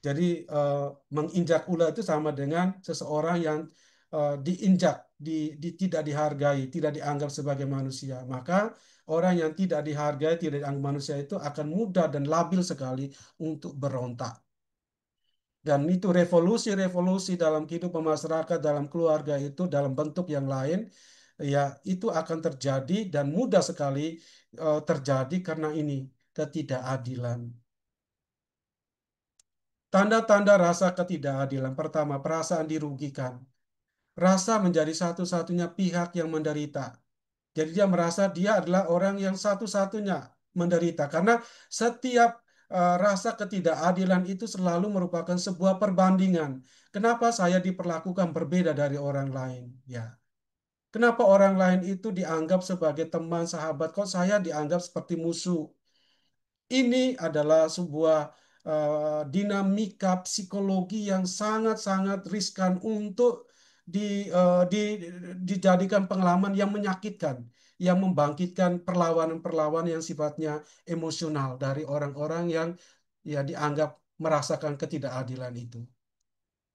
Jadi eh, menginjak ular itu sama dengan seseorang yang diinjak, tidak dihargai, tidak dianggap sebagai manusia. Maka orang yang tidak dihargai, tidak dianggap manusia itu akan mudah dan labil sekali untuk berontak. Dan itu revolusi-revolusi dalam kehidupan masyarakat, dalam keluarga itu dalam bentuk yang lain, ya, itu akan terjadi dan mudah sekali terjadi karena ini ketidakadilan. Tanda-tanda rasa ketidakadilan. Pertama, perasaan dirugikan. Rasa menjadi satu-satunya pihak yang menderita. Jadi dia merasa dia adalah orang yang satu-satunya menderita. Karena setiap rasa ketidakadilan itu selalu merupakan sebuah perbandingan. Kenapa saya diperlakukan berbeda dari orang lain? Ya. Kenapa orang lain itu dianggap sebagai teman, sahabat, kok saya dianggap seperti musuh? Ini adalah sebuah dinamika psikologi yang sangat-sangat riskan untuk di, eh, di, dijadikan pengalaman yang menyakitkan, yang membangkitkan perlawanan-perlawanan yang sifatnya emosional dari orang-orang yang, ya, dianggap merasakan ketidakadilan itu.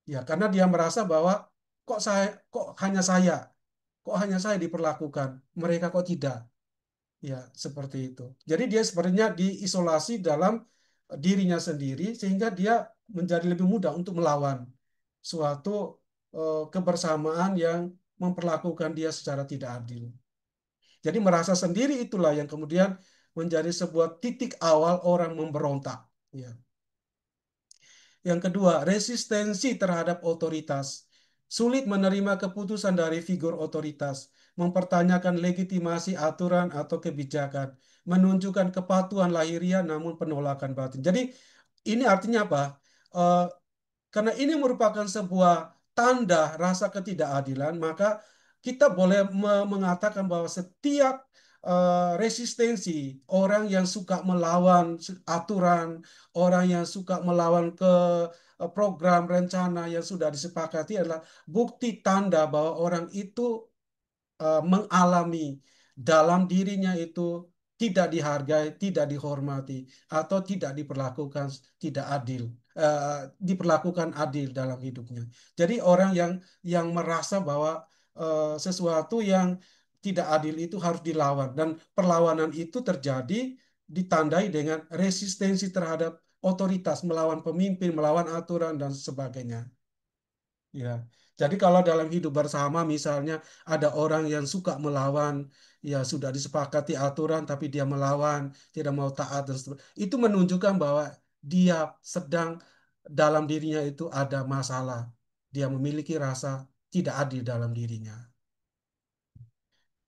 Ya, karena dia merasa bahwa kok saya, kok hanya saya diperlakukan, mereka kok tidak. Ya, seperti itu. Jadi dia sebenarnya diisolasi dalam dirinya sendiri sehingga dia menjadi lebih mudah untuk melawan suatu kebersamaan yang memperlakukan dia secara tidak adil. Jadi merasa sendiri itulah yang kemudian menjadi sebuah titik awal orang memberontak. Ya. Yang kedua, resistensi terhadap otoritas. Sulit menerima keputusan dari figur otoritas, mempertanyakan legitimasi aturan atau kebijakan, menunjukkan kepatuhan lahiriah namun penolakan batin. Jadi ini artinya apa? Eh, karena ini merupakan sebuah tanda rasa ketidakadilan, maka kita boleh mengatakan bahwa setiap resistensi, orang yang suka melawan aturan, orang yang suka melawan ke program rencana yang sudah disepakati adalah bukti tanda bahwa orang itu mengalami dalam dirinya itu tidak dihargai, tidak dihormati, atau tidak diperlakukan tidak adil, diperlakukan adil dalam hidupnya. Jadi orang yang merasa bahwa sesuatu yang tidak adil itu harus dilawan dan perlawanan itu terjadi ditandai dengan resistensi terhadap otoritas, melawan pemimpin, melawan aturan dan sebagainya. Ya, jadi kalau dalam hidup bersama misalnya ada orang yang suka melawan, ya sudah disepakati aturan tapi dia melawan, tidak mau taat dan seterusnya. Itu menunjukkan bahwa dia sedang dalam dirinya itu ada masalah. Dia memiliki rasa tidak adil dalam dirinya.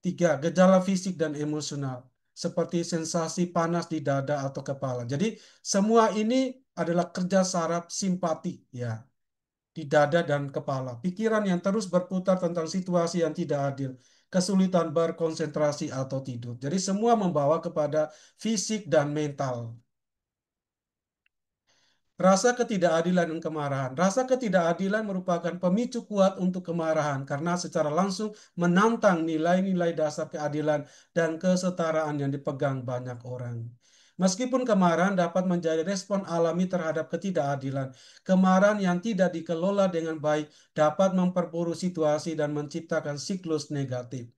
Tiga, gejala fisik dan emosional seperti sensasi panas di dada atau kepala. Jadi semua ini adalah kerja saraf simpati, ya di dada dan kepala. Pikiran yang terus berputar tentang situasi yang tidak adil, kesulitan berkonsentrasi atau tidur. Jadi semua membawa kepada fisik dan mental. Rasa ketidakadilan dan kemarahan. Rasa ketidakadilan merupakan pemicu kuat untuk kemarahan karena secara langsung menantang nilai-nilai dasar keadilan dan kesetaraan yang dipegang banyak orang. Meskipun kemarahan dapat menjadi respon alami terhadap ketidakadilan, kemarahan yang tidak dikelola dengan baik dapat memperburuk situasi dan menciptakan siklus negatif.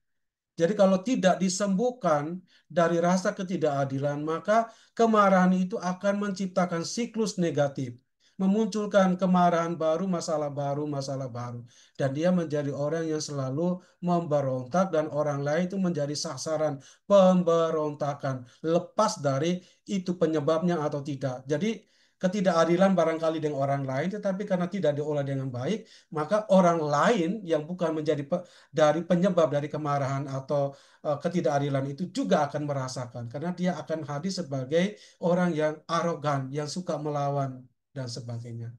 Jadi kalau tidak disembuhkan dari rasa ketidakadilan, maka kemarahan itu akan menciptakan siklus negatif, memunculkan kemarahan baru, masalah baru. Dan dia menjadi orang yang selalu memberontak dan orang lain itu menjadi sasaran pemberontakan, lepas dari itu penyebabnya atau tidak. Jadi ketidakadilan barangkali dengan orang lain, tetapi karena tidak diolah dengan baik, maka orang lain yang bukan menjadi dari penyebab dari kemarahan atau ketidakadilan itu juga akan merasakan karena dia akan hadir sebagai orang yang arogan, yang suka melawan dan sebagainya.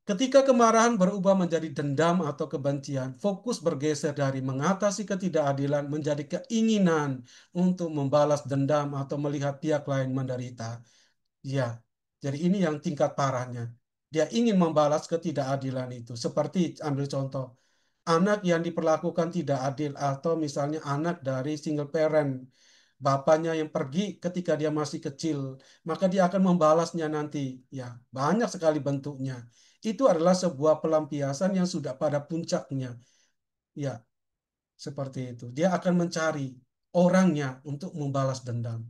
Ketika kemarahan berubah menjadi dendam atau kebencian, fokus bergeser dari mengatasi ketidakadilan menjadi keinginan untuk membalas dendam atau melihat pihak lain menderita. Ya, jadi ini yang tingkat parahnya. Dia ingin membalas ketidakadilan itu. Seperti ambil contoh, anak yang diperlakukan tidak adil atau misalnya anak dari single parent, bapaknya yang pergi ketika dia masih kecil, maka dia akan membalasnya nanti. Ya, banyak sekali bentuknya. Itu adalah sebuah pelampiasan yang sudah pada puncaknya. Ya, seperti itu. Dia akan mencari orangnya untuk membalas dendam.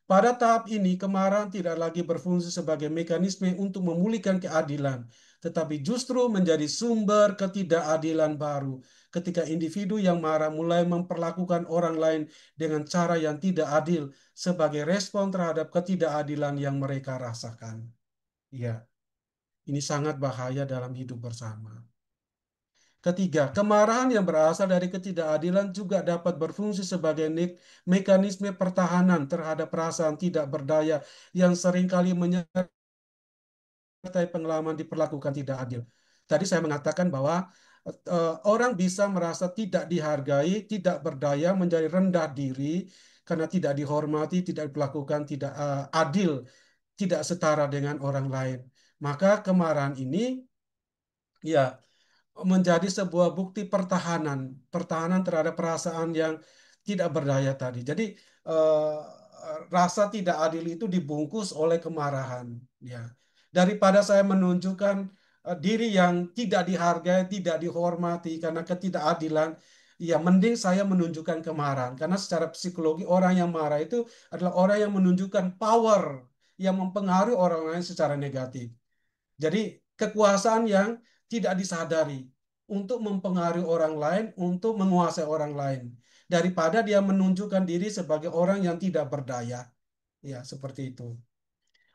Pada tahap ini, kemarahan tidak lagi berfungsi sebagai mekanisme untuk memulihkan keadilan, tetapi justru menjadi sumber ketidakadilan baru ketika individu yang marah mulai memperlakukan orang lain dengan cara yang tidak adil sebagai respon terhadap ketidakadilan yang mereka rasakan. Ya, ini sangat bahaya dalam hidup bersama. Ketiga, kemarahan yang berasal dari ketidakadilan juga dapat berfungsi sebagai mekanisme pertahanan terhadap perasaan tidak berdaya yang seringkali menyertai pengalaman diperlakukan tidak adil. Tadi saya mengatakan bahwa orang bisa merasa tidak dihargai, tidak berdaya, menjadi rendah diri karena tidak dihormati, tidak diperlakukan tidak adil, tidak setara dengan orang lain. Maka kemarahan ini ya menjadi sebuah bukti pertahanan, pertahanan terhadap perasaan yang tidak berdaya tadi. Jadi rasa tidak adil itu dibungkus oleh kemarahan, ya. Daripada saya menunjukkan diri yang tidak dihargai, tidak dihormati karena ketidakadilan, ya mending saya menunjukkan kemarahan. Karena secara psikologi orang yang marah itu adalah orang yang menunjukkan power yang mempengaruhi orang lain secara negatif. Jadi kekuasaan yang tidak disadari untuk mempengaruhi orang lain, untuk menguasai orang lain. Daripada dia menunjukkan diri sebagai orang yang tidak berdaya. Ya, seperti itu.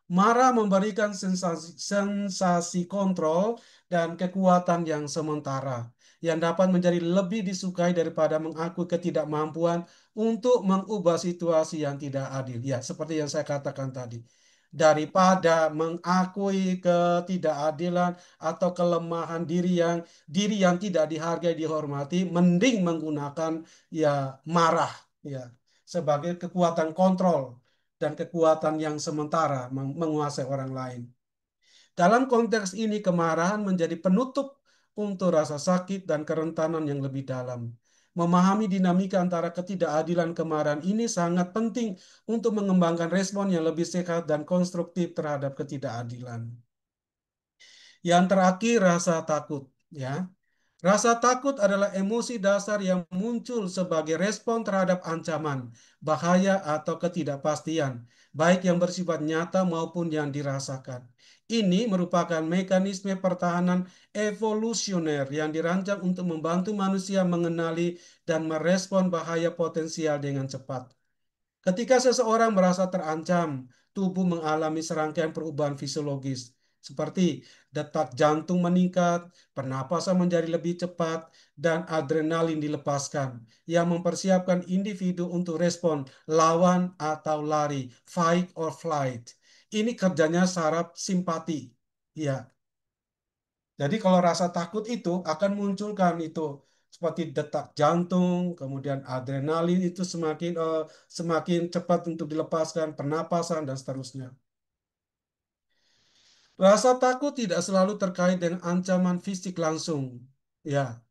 Marah memberikan sensasi kontrol dan kekuatan yang sementara, yang dapat menjadi lebih disukai daripada mengakui ketidakmampuan untuk mengubah situasi yang tidak adil. Ya, seperti yang saya katakan tadi. Daripada mengakui ketidakadilan atau kelemahan diri yang tidak dihargai, dihormati, mending menggunakan ya marah ya sebagai kekuatan kontrol dan kekuatan yang sementara menguasai orang lain. Dalam konteks ini, kemarahan menjadi penutup untuk rasa sakit dan kerentanan yang lebih dalam. Memahami dinamika antara ketidakadilan kemarahan ini sangat penting untuk mengembangkan respon yang lebih sehat dan konstruktif terhadap ketidakadilan. Yang terakhir, rasa takut, ya. Rasa takut adalah emosi dasar yang muncul sebagai respon terhadap ancaman, bahaya, atau ketidakpastian, baik yang bersifat nyata maupun yang dirasakan. Ini merupakan mekanisme pertahanan evolusioner yang dirancang untuk membantu manusia mengenali dan merespon bahaya potensial dengan cepat. Ketika seseorang merasa terancam, tubuh mengalami serangkaian perubahan fisiologis, seperti detak jantung meningkat, pernapasan menjadi lebih cepat, dan adrenalin dilepaskan, yang mempersiapkan individu untuk respon lawan atau lari, fight or flight. Ini kerjanya saraf simpati. Ya, jadi kalau rasa takut itu akan munculkan itu seperti detak jantung, kemudian adrenalin itu semakin cepat untuk dilepaskan, pernapasan dan seterusnya. Rasa takut tidak selalu terkait dengan ancaman fisik langsung. Ya,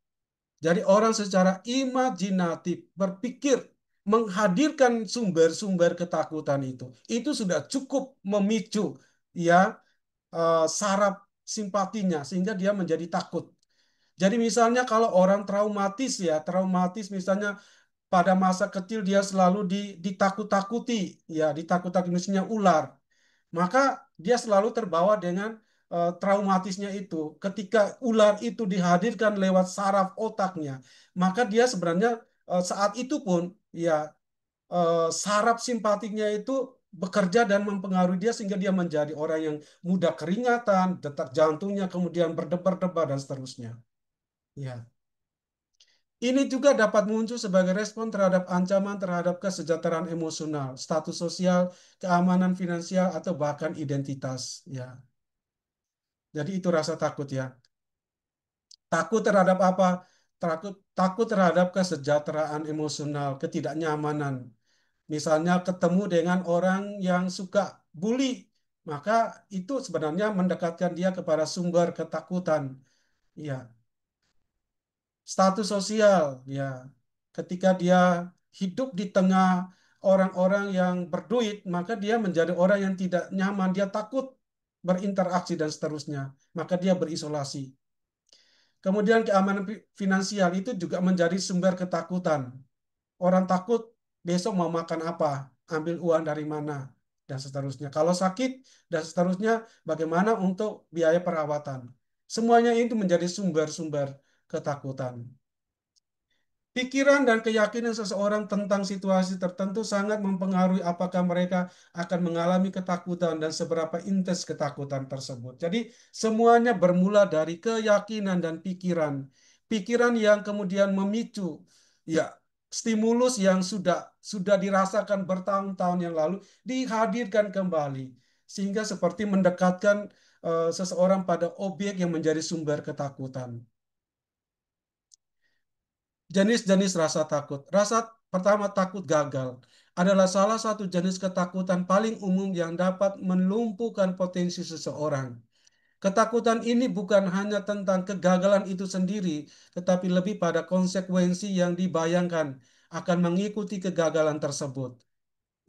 jadi orang secara imajinatif berpikir menghadirkan sumber-sumber ketakutan itu. Itu sudah cukup memicu ya saraf simpatinya sehingga dia menjadi takut. Jadi misalnya kalau orang traumatis ya, traumatis misalnya pada masa kecil dia selalu ditakut-takuti, ya ditakut-takuti misalnya ular, maka dia selalu terbawa dengan traumatisnya itu. Ketika ular itu dihadirkan lewat saraf otaknya, maka dia sebenarnya saat itu pun ya saraf simpatiknya itu bekerja dan mempengaruhi dia sehingga dia menjadi orang yang mudah keringatan, detak jantungnya kemudian berdebar-debar dan seterusnya. Ya. Ini juga dapat muncul sebagai respon terhadap ancaman terhadap kesejahteraan emosional, status sosial, keamanan finansial, atau bahkan identitas. Ya, jadi itu rasa takut ya. Takut terhadap apa? Takut terhadap kesejahteraan emosional, ketidaknyamanan. Misalnya ketemu dengan orang yang suka bully, maka itu sebenarnya mendekatkan dia kepada sumber ketakutan. Ya, status sosial ya ketika dia hidup di tengah orang-orang yang berduit maka dia menjadi orang yang tidak nyaman, dia takut berinteraksi dan seterusnya, maka dia berisolasi. Kemudian keamanan finansial itu juga menjadi sumber ketakutan. Orang takut besok mau makan apa, ambil uang dari mana, dan seterusnya. Kalau sakit dan seterusnya, bagaimana untuk biaya perawatan. Semuanya itu menjadi sumber-sumber ketakutan. Pikiran dan keyakinan seseorang tentang situasi tertentu sangat mempengaruhi apakah mereka akan mengalami ketakutan dan seberapa intens ketakutan tersebut. Jadi, semuanya bermula dari keyakinan dan pikiran. Pikiran yang kemudian memicu, ya, stimulus yang sudah dirasakan bertahun-tahun yang lalu dihadirkan kembali, sehingga seperti mendekatkan seseorang pada objek yang menjadi sumber ketakutan. Jenis-jenis rasa takut. Rasa pertama, takut gagal adalah salah satu jenis ketakutan paling umum yang dapat melumpuhkan potensi seseorang. Ketakutan ini bukan hanya tentang kegagalan itu sendiri, tetapi lebih pada konsekuensi yang dibayangkan akan mengikuti kegagalan tersebut.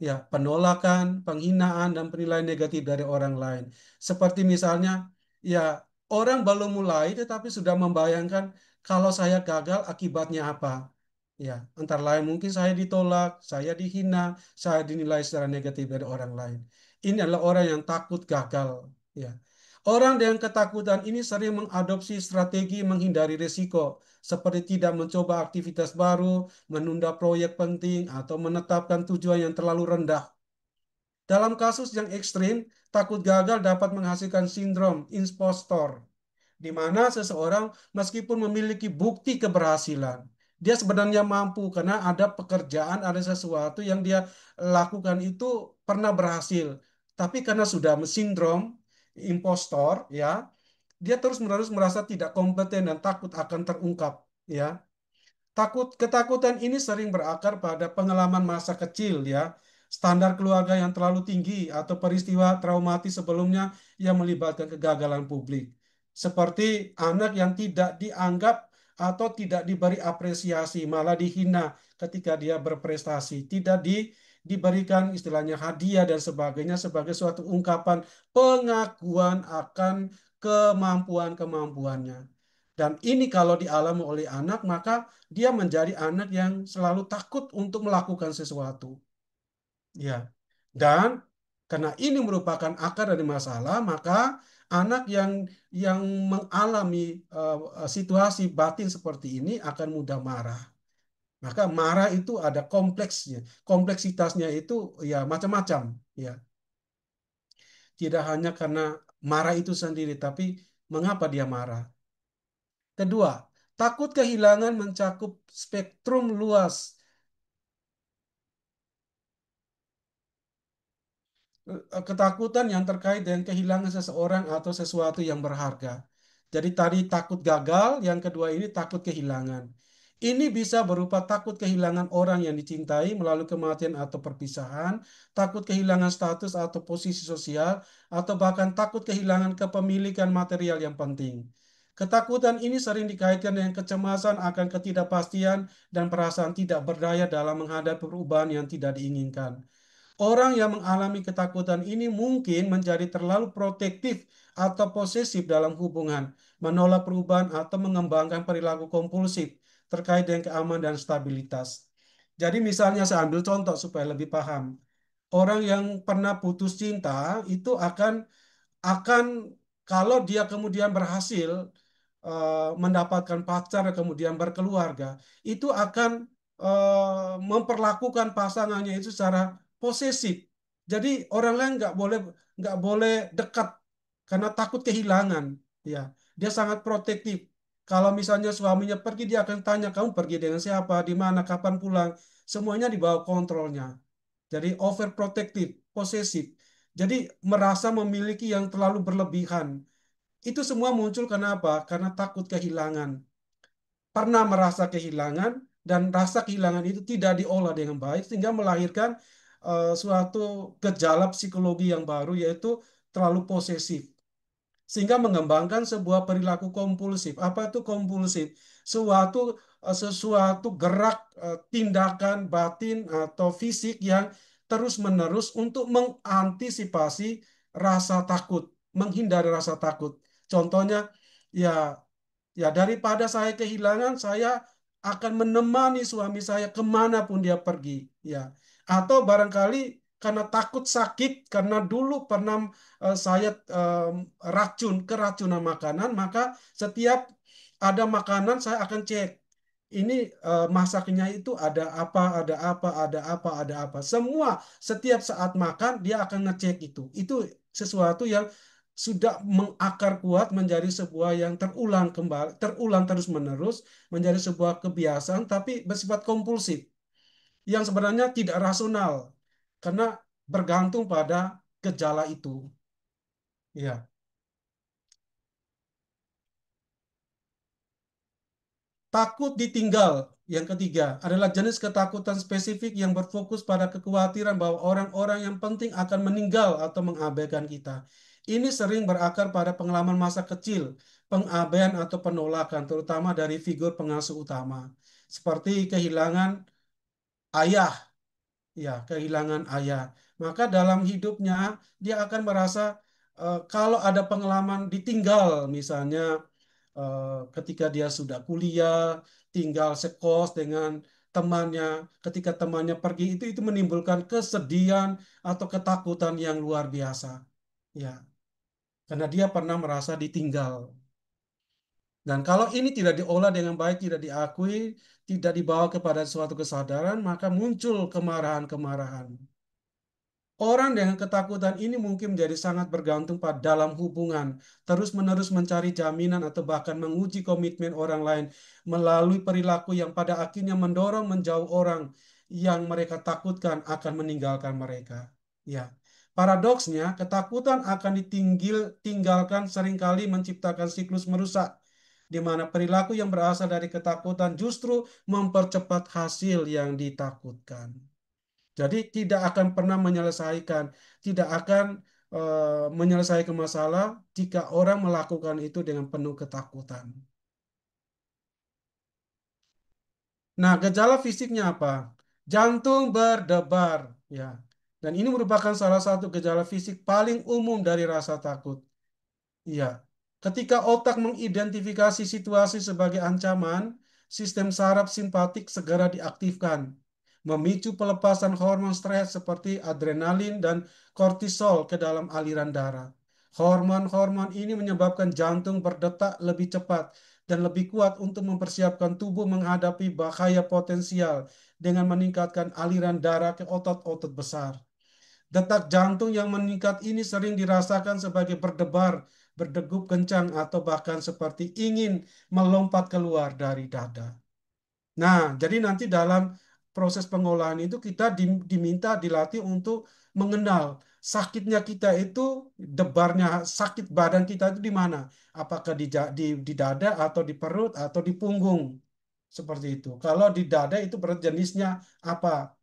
Ya, penolakan, penghinaan, dan penilaian negatif dari orang lain. Seperti misalnya, ya, orang belum mulai tetapi sudah membayangkan kalau saya gagal akibatnya apa. Ya, antara lain mungkin saya ditolak, saya dihina, saya dinilai secara negatif dari orang lain. Ini adalah orang yang takut gagal. Ya. Orang dengan ketakutan ini sering mengadopsi strategi menghindari risiko, seperti tidak mencoba aktivitas baru, menunda proyek penting, atau menetapkan tujuan yang terlalu rendah. Dalam kasus yang ekstrim, takut gagal dapat menghasilkan sindrom impostor, di mana seseorang meskipun memiliki bukti keberhasilan, dia sebenarnya mampu karena ada pekerjaan, ada sesuatu yang dia lakukan itu pernah berhasil. Tapi karena sudah sindrom impostor, ya, dia terus-menerus merasa tidak kompeten dan takut akan terungkap, ya. Ketakutan ini sering berakar pada pengalaman masa kecil ya, standar keluarga yang terlalu tinggi atau peristiwa traumatis sebelumnya yang melibatkan kegagalan publik. Seperti anak yang tidak dianggap atau tidak diberi apresiasi, malah dihina ketika dia berprestasi, tidak diberikan istilahnya hadiah dan sebagainya sebagai suatu ungkapan pengakuan akan kemampuan-kemampuannya. Dan ini kalau dialami oleh anak, maka dia menjadi anak yang selalu takut untuk melakukan sesuatu. Ya. Dan karena ini merupakan akar dari masalah, maka anak yang mengalami situasi batin seperti ini akan mudah marah. Maka marah itu ada kompleksnya. Kompleksitasnya itu ya macam-macam, ya. Tidak hanya karena marah itu sendiri, tapi mengapa dia marah. Kedua, takut kehilangan mencakup spektrum luas. Ketakutan yang terkait dengan kehilangan seseorang atau sesuatu yang berharga. Jadi tadi takut gagal, yang kedua ini takut kehilangan. Ini bisa berupa takut kehilangan orang yang dicintai melalui kematian atau perpisahan, takut kehilangan status atau posisi sosial, atau bahkan takut kehilangan kepemilikan material yang penting. Ketakutan ini sering dikaitkan dengan kecemasan akan ketidakpastian dan perasaan tidak berdaya dalam menghadapi perubahan yang tidak diinginkan. Orang yang mengalami ketakutan ini mungkin menjadi terlalu protektif atau posesif dalam hubungan, menolak perubahan atau mengembangkan perilaku kompulsif terkait dengan keamanan dan stabilitas. Jadi misalnya saya ambil contoh supaya lebih paham. Orang yang pernah putus cinta itu akan kalau dia kemudian berhasil mendapatkan pacar kemudian berkeluarga itu akan memperlakukan pasangannya itu secara posesif. Jadi orang lain nggak boleh dekat karena takut kehilangan. Ya, dia sangat protektif. Kalau misalnya suaminya pergi, dia akan tanya, kamu pergi dengan siapa, di mana, kapan pulang. Semuanya di bawah kontrolnya. Jadi overprotective, posesif. Jadi merasa memiliki yang terlalu berlebihan. Itu semua muncul kenapa? Karena takut kehilangan. Pernah merasa kehilangan dan rasa kehilangan itu tidak diolah dengan baik sehingga melahirkan suatu gejala psikologi yang baru yaitu terlalu posesif sehingga mengembangkan sebuah perilaku kompulsif. Apa itu kompulsif? Sesuatu gerak tindakan batin atau fisik yang terus-menerus untuk mengantisipasi rasa takut, menghindari rasa takut. Contohnya, ya ya, daripada saya kehilangan, saya akan menemani suami saya kemanapun dia pergi. Ya, atau barangkali karena takut sakit, karena dulu pernah saya keracunan makanan, maka setiap ada makanan saya akan cek. Ini masaknya itu ada apa, ada apa, ada apa, ada apa. Semua setiap saat makan dia akan ngecek itu. Itu sesuatu yang sudah mengakar kuat menjadi sebuah yang terulang kembali, terulang terus-menerus menjadi sebuah kebiasaan tapi bersifat kompulsif yang sebenarnya tidak rasional karena bergantung pada gejala itu. Ya. Takut ditinggal. Yang ketiga adalah jenis ketakutan spesifik yang berfokus pada kekhawatiran bahwa orang-orang yang penting akan meninggal atau mengabaikan kita. Ini sering berakar pada pengalaman masa kecil, pengabaian atau penolakan, terutama dari figur pengasuh utama, seperti kehilangan ayah, ya, kehilangan ayah. Maka dalam hidupnya dia akan merasa kalau ada pengalaman ditinggal, misalnya eh, ketika dia sudah kuliah, tinggal sekos dengan temannya, ketika temannya pergi itu menimbulkan kesedihan atau ketakutan yang luar biasa. Ya, karena dia pernah merasa ditinggal. Dan kalau ini tidak diolah dengan baik, tidak diakui, tidak dibawa kepada suatu kesadaran, maka muncul kemarahan-kemarahan. Orang dengan ketakutan ini mungkin menjadi sangat bergantung pada dalam hubungan, terus-menerus mencari jaminan atau bahkan menguji komitmen orang lain melalui perilaku yang pada akhirnya mendorong menjauh orang yang mereka takutkan akan meninggalkan mereka. Ya, paradoksnya ketakutan akan tinggalkan seringkali menciptakan siklus merusak, di mana perilaku yang berasal dari ketakutan justru mempercepat hasil yang ditakutkan. Jadi tidak akan pernah menyelesaikan, tidak akan menyelesaikan masalah jika orang melakukan itu dengan penuh ketakutan. Nah, gejala fisiknya apa? Jantung berdebar, ya. Dan ini merupakan salah satu gejala fisik paling umum dari rasa takut. Iya. Ketika otak mengidentifikasi situasi sebagai ancaman, sistem saraf simpatik segera diaktifkan, memicu pelepasan hormon stres seperti adrenalin dan kortisol ke dalam aliran darah. Hormon-hormon ini menyebabkan jantung berdetak lebih cepat dan lebih kuat untuk mempersiapkan tubuh menghadapi bahaya potensial dengan meningkatkan aliran darah ke otot-otot besar. Detak jantung yang meningkat ini sering dirasakan sebagai berdebar, berdegup kencang, atau bahkan seperti ingin melompat keluar dari dada. Nah, jadi nanti dalam proses pengolahan itu kita diminta dilatih untuk mengenal sakitnya kita itu, debarnya sakit badan kita itu di mana? Apakah di dada atau di perut atau di punggung? Seperti itu. Kalau di dada itu jenisnya apa?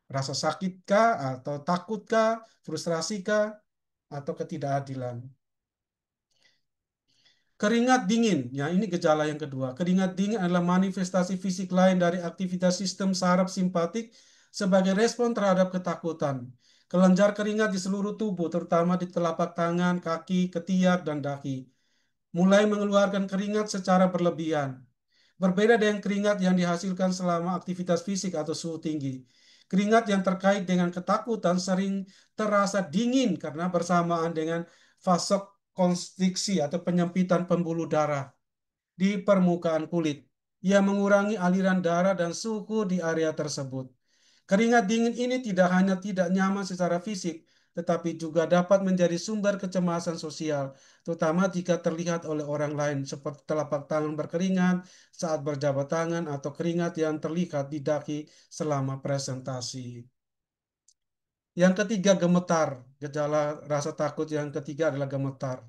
Rasa sakitkah atau takutkah, frustrasikah, atau ketidakadilan. Keringat dingin, ya ini gejala yang kedua. Keringat dingin adalah manifestasi fisik lain dari aktivitas sistem saraf simpatik sebagai respon terhadap ketakutan. Kelenjar keringat di seluruh tubuh, terutama di telapak tangan, kaki, ketiak, dan dahi, mulai mengeluarkan keringat secara berlebihan. Berbeda dengan keringat yang dihasilkan selama aktivitas fisik atau suhu tinggi. Keringat yang terkait dengan ketakutan sering terasa dingin karena bersamaan dengan vasokonstriksi atau penyempitan pembuluh darah di permukaan kulit yang mengurangi aliran darah dan suhu di area tersebut. Keringat dingin ini tidak hanya tidak nyaman secara fisik, tetapi juga dapat menjadi sumber kecemasan sosial, terutama jika terlihat oleh orang lain, seperti telapak tangan berkeringat saat berjabat tangan atau keringat yang terlihat di dahi selama presentasi. Yang ketiga, gemetar. Gejala rasa takut yang ketiga adalah gemetar.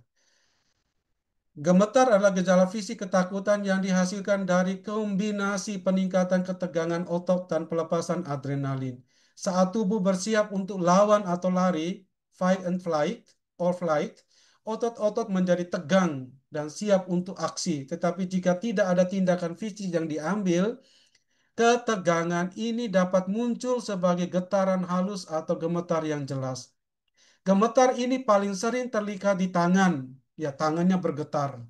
Gemetar adalah gejala fisik ketakutan yang dihasilkan dari kombinasi peningkatan ketegangan otot dan pelepasan adrenalin. Saat tubuh bersiap untuk lawan atau lari, fight and flight, or flight, otot-otot menjadi tegang dan siap untuk aksi. Tetapi jika tidak ada tindakan fisik yang diambil, ketegangan ini dapat muncul sebagai getaran halus atau gemetar yang jelas. Gemetar ini paling sering terlihat di tangan, ya tangannya bergetar.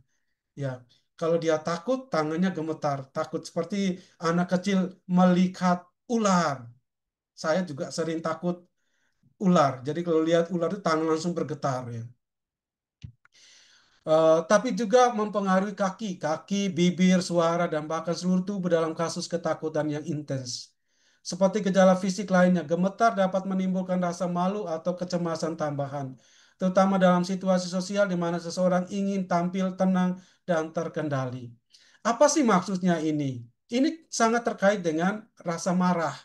Ya, kalau dia takut, tangannya gemetar. Takut seperti anak kecil melihat ular. Saya juga sering takut ular. Jadi kalau lihat ular itu tangan langsung bergetar ya. Tapi juga mempengaruhi kaki, bibir, suara, dan bahkan seluruh tubuh dalam kasus ketakutan yang intens. Seperti gejala fisik lainnya, gemetar dapat menimbulkan rasa malu atau kecemasan tambahan, terutama dalam situasi sosial di mana seseorang ingin tampil tenang dan terkendali. Apa sih maksudnya ini? Ini sangat terkait dengan rasa marah.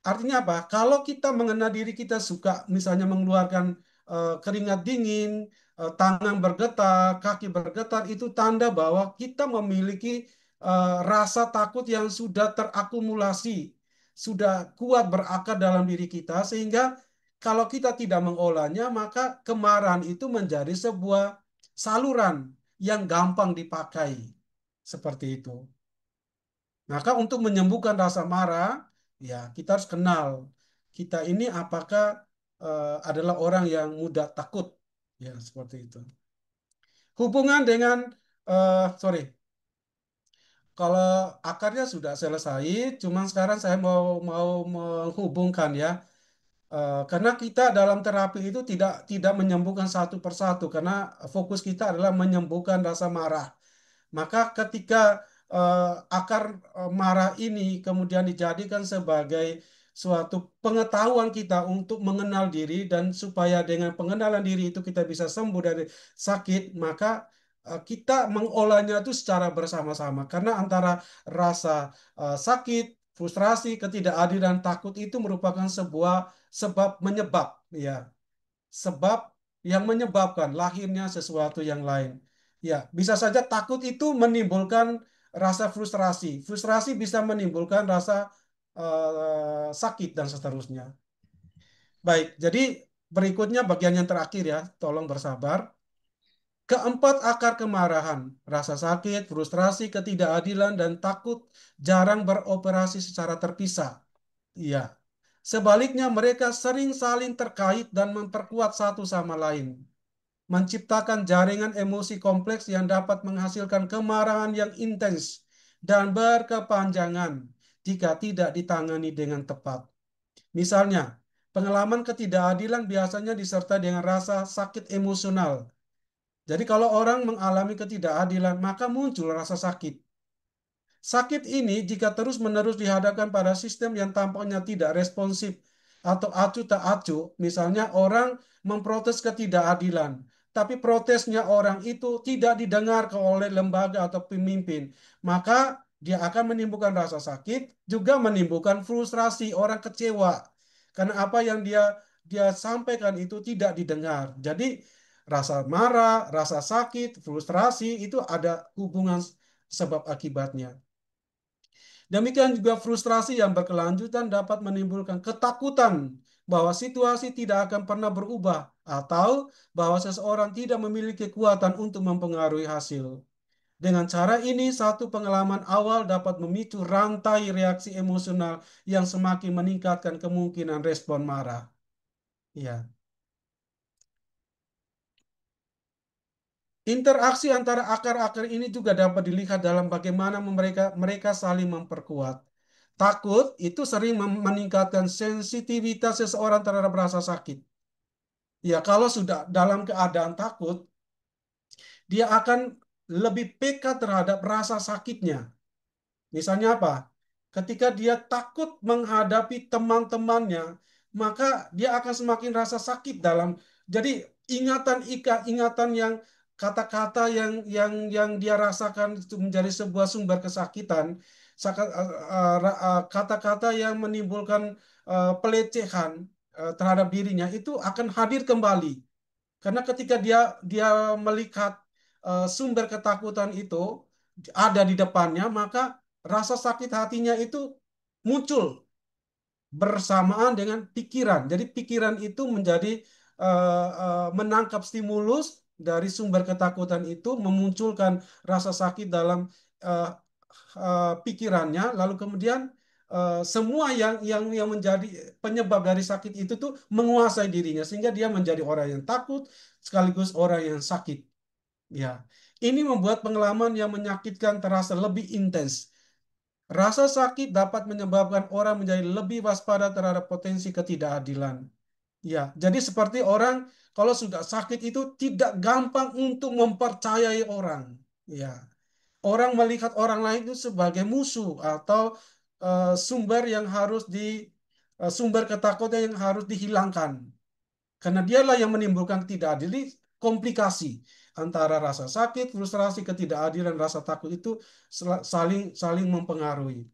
Artinya apa? Kalau kita mengenal diri kita suka misalnya mengeluarkan keringat dingin, tangan bergetar, kaki bergetar, itu tanda bahwa kita memiliki rasa takut yang sudah terakumulasi, sudah kuat berakar dalam diri kita, sehingga kalau kita tidak mengolahnya, maka kemarahan itu menjadi sebuah saluran yang gampang dipakai. Seperti itu. Maka untuk menyembuhkan rasa marah, ya kita harus kenal kita ini apakah adalah orang yang mudah takut, ya seperti itu. Hubungan dengan, sorry, kalau akarnya sudah selesai, cuman sekarang saya mau mau menghubungkan ya. Karena kita dalam terapi itu tidak tidak menyembuhkan satu persatu, karena fokus kita adalah menyembuhkan rasa marah. Maka ketika akar marah ini kemudian dijadikan sebagai suatu pengetahuan kita untuk mengenal diri dan supaya dengan pengenalan diri itu kita bisa sembuh dari sakit, maka kita mengolahnya itu secara bersama-sama. Karena antara rasa sakit, frustrasi, ketidakadilan, takut itu merupakan sebuah sebab menyebab, ya sebab yang menyebabkan lahirnya sesuatu yang lain. Ya, bisa saja takut itu menimbulkan rasa frustrasi. Frustrasi bisa menimbulkan rasa sakit dan seterusnya. Baik, jadi berikutnya bagian yang terakhir ya, tolong bersabar. Keempat, akar kemarahan, rasa sakit, frustrasi, ketidakadilan, dan takut jarang beroperasi secara terpisah. Iya. Sebaliknya, mereka sering saling terkait dan memperkuat satu sama lain, menciptakan jaringan emosi kompleks yang dapat menghasilkan kemarahan yang intens dan berkepanjangan jika tidak ditangani dengan tepat. Misalnya, pengalaman ketidakadilan biasanya disertai dengan rasa sakit emosional. Jadi kalau orang mengalami ketidakadilan, maka muncul rasa sakit. Sakit ini jika terus-menerus dihadapkan pada sistem yang tampaknya tidak responsif atau acuh tak acuh, misalnya orang memprotes ketidakadilan, tapi protesnya orang itu tidak didengar oleh lembaga atau pemimpin, maka dia akan menimbulkan rasa sakit, juga menimbulkan frustrasi, orang kecewa karena apa yang dia dia sampaikan itu tidak didengar. Jadi rasa marah, rasa sakit, frustrasi itu ada hubungan sebab akibatnya. Demikian juga frustrasi yang berkelanjutan dapat menimbulkan ketakutan bahwa situasi tidak akan pernah berubah atau bahwa seseorang tidak memiliki kekuatan untuk mempengaruhi hasil. Dengan cara ini, satu pengalaman awal dapat memicu rantai reaksi emosional yang semakin meningkatkan kemungkinan respon marah. Ya. Interaksi antara akar-akar ini juga dapat dilihat dalam bagaimana mereka mereka saling memperkuat. Takut itu sering meningkatkan sensitivitas seseorang terhadap rasa sakit. Ya, kalau sudah dalam keadaan takut, dia akan lebih peka terhadap rasa sakitnya. Misalnya apa? Ketika dia takut menghadapi teman-temannya, maka dia akan semakin rasa sakit dalam. Jadi ingatan yang kata-kata yang dia rasakan itu menjadi sebuah sumber kesakitan. Kata-kata yang menimbulkan pelecehan terhadap dirinya itu akan hadir kembali. Karena ketika dia dia melihat sumber ketakutan itu ada di depannya, maka rasa sakit hatinya itu muncul bersamaan dengan pikiran. Jadi pikiran itu menjadi menangkap stimulus dari sumber ketakutan itu, memunculkan rasa sakit dalam eh, pikirannya, lalu kemudian semua yang menjadi penyebab dari sakit itu tuh menguasai dirinya sehingga dia menjadi orang yang takut sekaligus orang yang sakit. Ya, ini membuat pengalaman yang menyakitkan terasa lebih intens. Rasa sakit dapat menyebabkan orang menjadi lebih waspada terhadap potensi ketidakadilan. Ya, jadi seperti orang kalau sudah sakit itu tidak gampang untuk mempercayai orang. Ya, orang melihat orang lain itu sebagai musuh atau sumber yang harus sumber ketakutan yang harus dihilangkan. Karena dialah yang menimbulkan ketidakadilan, komplikasi antara rasa sakit, frustrasi, ketidakadilan, rasa takut itu saling saling mempengaruhi.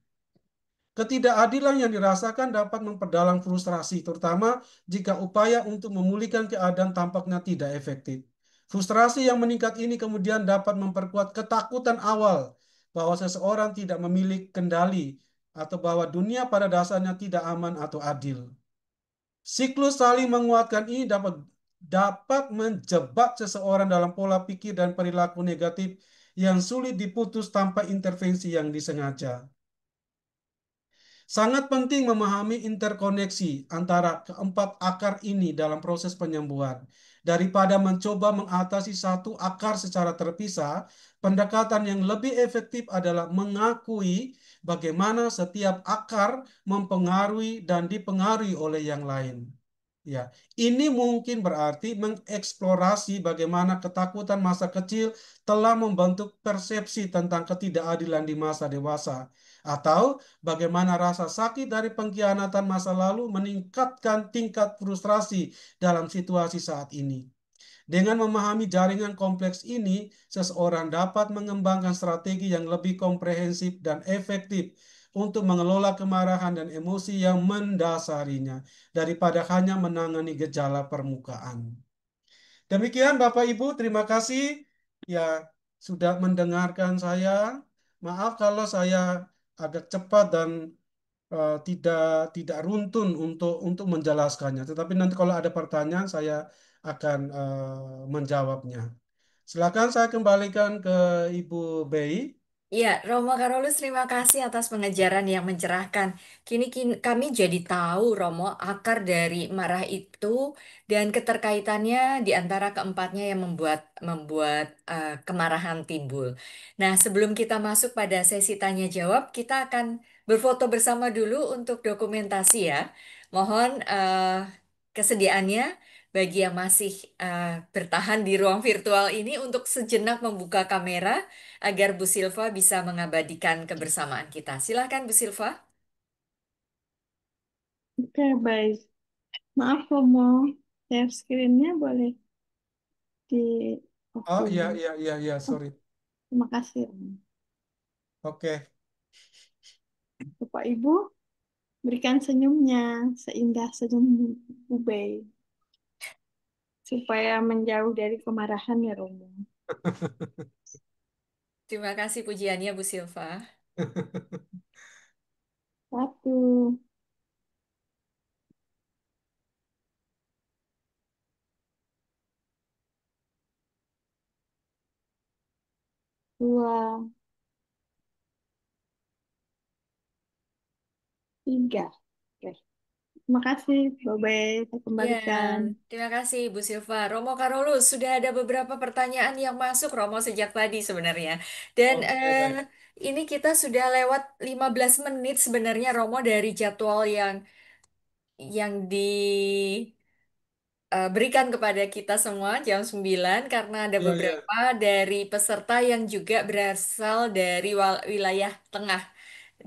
Ketidakadilan yang dirasakan dapat memperdalam frustrasi, terutama jika upaya untuk memulihkan keadaan tampaknya tidak efektif. Frustrasi yang meningkat ini kemudian dapat memperkuat ketakutan awal bahwa seseorang tidak memiliki kendali atau bahwa dunia pada dasarnya tidak aman atau adil. Siklus saling menguatkan ini dapat dapat menjebak seseorang dalam pola pikir dan perilaku negatif yang sulit diputus tanpa intervensi yang disengaja. Sangat penting memahami interkoneksi antara keempat akar ini dalam proses penyembuhan. Daripada mencoba mengatasi satu akar secara terpisah, pendekatan yang lebih efektif adalah mengakui bagaimana setiap akar mempengaruhi dan dipengaruhi oleh yang lain. Ya, ini mungkin berarti mengeksplorasi bagaimana ketakutan masa kecil telah membentuk persepsi tentang ketidakadilan di masa dewasa, atau bagaimana rasa sakit dari pengkhianatan masa lalu meningkatkan tingkat frustrasi dalam situasi saat ini. Dengan memahami jaringan kompleks ini, seseorang dapat mengembangkan strategi yang lebih komprehensif dan efektif untuk mengelola kemarahan dan emosi yang mendasarinya daripada hanya menangani gejala permukaan. Demikian Bapak Ibu, terima kasih ya sudah mendengarkan saya. Maaf kalau saya agak cepat dan tidak tidak runtun untuk menjelaskannya. Tetapi nanti kalau ada pertanyaan saya akan menjawabnya. Silakan saya kembalikan ke Ibu Bei. Iya, Romo Karolus, terima kasih atas pengejaran yang mencerahkan. Kini kami jadi tahu, Romo, akar dari marah itu dan keterkaitannya di antara keempatnya yang membuat kemarahan timbul. Nah, sebelum kita masuk pada sesi tanya jawab, kita akan berfoto bersama dulu untuk dokumentasi ya. Mohon kesediaannya bagi yang masih bertahan di ruang virtual ini untuk sejenak membuka kamera agar Bu Silva bisa mengabadikan kebersamaan kita. Silakan Bu Silva. Oke, baik. Maaf, Romo. Share screen-nya boleh di off Oh iya dulu. iya iya iya Oh, sorry. terima kasih, Romo. Oke. Bapak Ibu, berikan senyumnya seindah senyum Ubay supaya menjauh dari kemarahan ya, Romo. Terima kasih pujiannya Bu Silva. Satu, dua, tiga. Oke. Terima kasih, Ubay. Saya Ya, kembalikan. terima kasih Bu Silva. Romo Karolus, sudah ada beberapa pertanyaan yang masuk Romo sejak tadi sebenarnya. Dan Oke baik. ini kita sudah lewat 15 menit sebenarnya Romo dari jadwal yang diberikan kepada kita semua jam 9 karena ada Iya iya. beberapa dari peserta yang juga berasal dari wilayah tengah.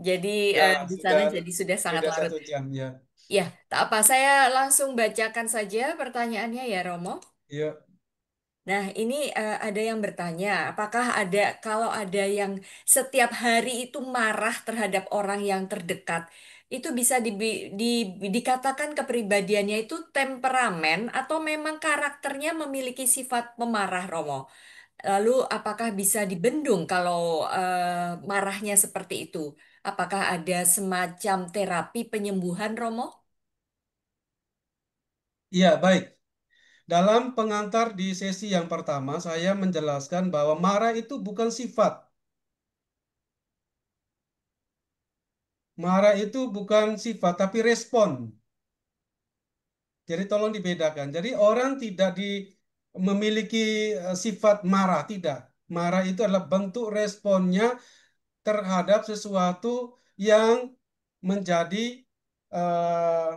Jadi Ya di sana sudah jadi sudah sangat beda larut. 1 jam ya. Ya, tak apa. Saya langsung bacakan saja pertanyaannya ya, Romo. Iya. Nah, ini ada yang bertanya, apakah kalau ada yang setiap hari itu marah terhadap orang yang terdekat, itu bisa dikatakan kepribadiannya itu temperamen atau memang karakternya memiliki sifat pemarah, Romo? Lalu, apakah bisa dibendung kalau marahnya seperti itu? Apakah ada semacam terapi penyembuhan, Romo? Iya baik. Dalam pengantar di sesi yang pertama, saya menjelaskan bahwa marah itu bukan sifat. Marah itu bukan sifat, tapi respon. Jadi tolong dibedakan. Jadi orang tidak memiliki sifat marah, tidak. Marah itu adalah bentuk responnya terhadap sesuatu yang menjadi eh,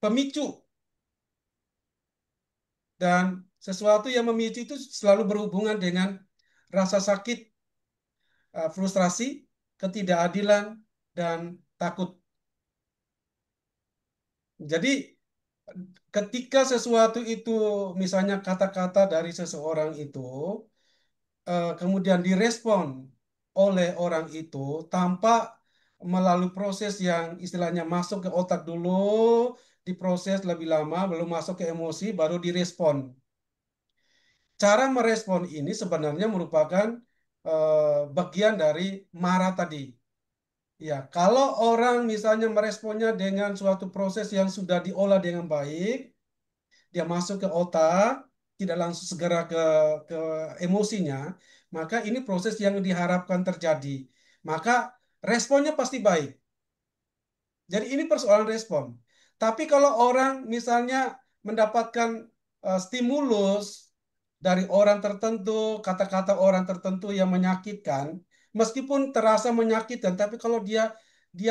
pemicu, dan sesuatu yang memicu itu selalu berhubungan dengan rasa sakit, frustrasi, ketidakadilan, dan takut. Jadi ketika sesuatu itu, misalnya kata-kata dari seseorang itu, kemudian direspon oleh orang itu tanpa melalui proses yang istilahnya masuk ke otak dulu, diproses lebih lama, belum masuk ke emosi, baru direspon. Cara merespon ini sebenarnya merupakan bagian dari marah tadi. Ya, kalau orang misalnya meresponnya dengan suatu proses yang sudah diolah dengan baik, dia masuk ke otak, tidak langsung segera ke emosinya, maka ini proses yang diharapkan terjadi. Maka responnya pasti baik. Jadi ini persoalan respon. Tapi kalau orang misalnya mendapatkan stimulus dari orang tertentu, kata-kata orang tertentu yang menyakitkan, meskipun terasa menyakitkan, tapi kalau dia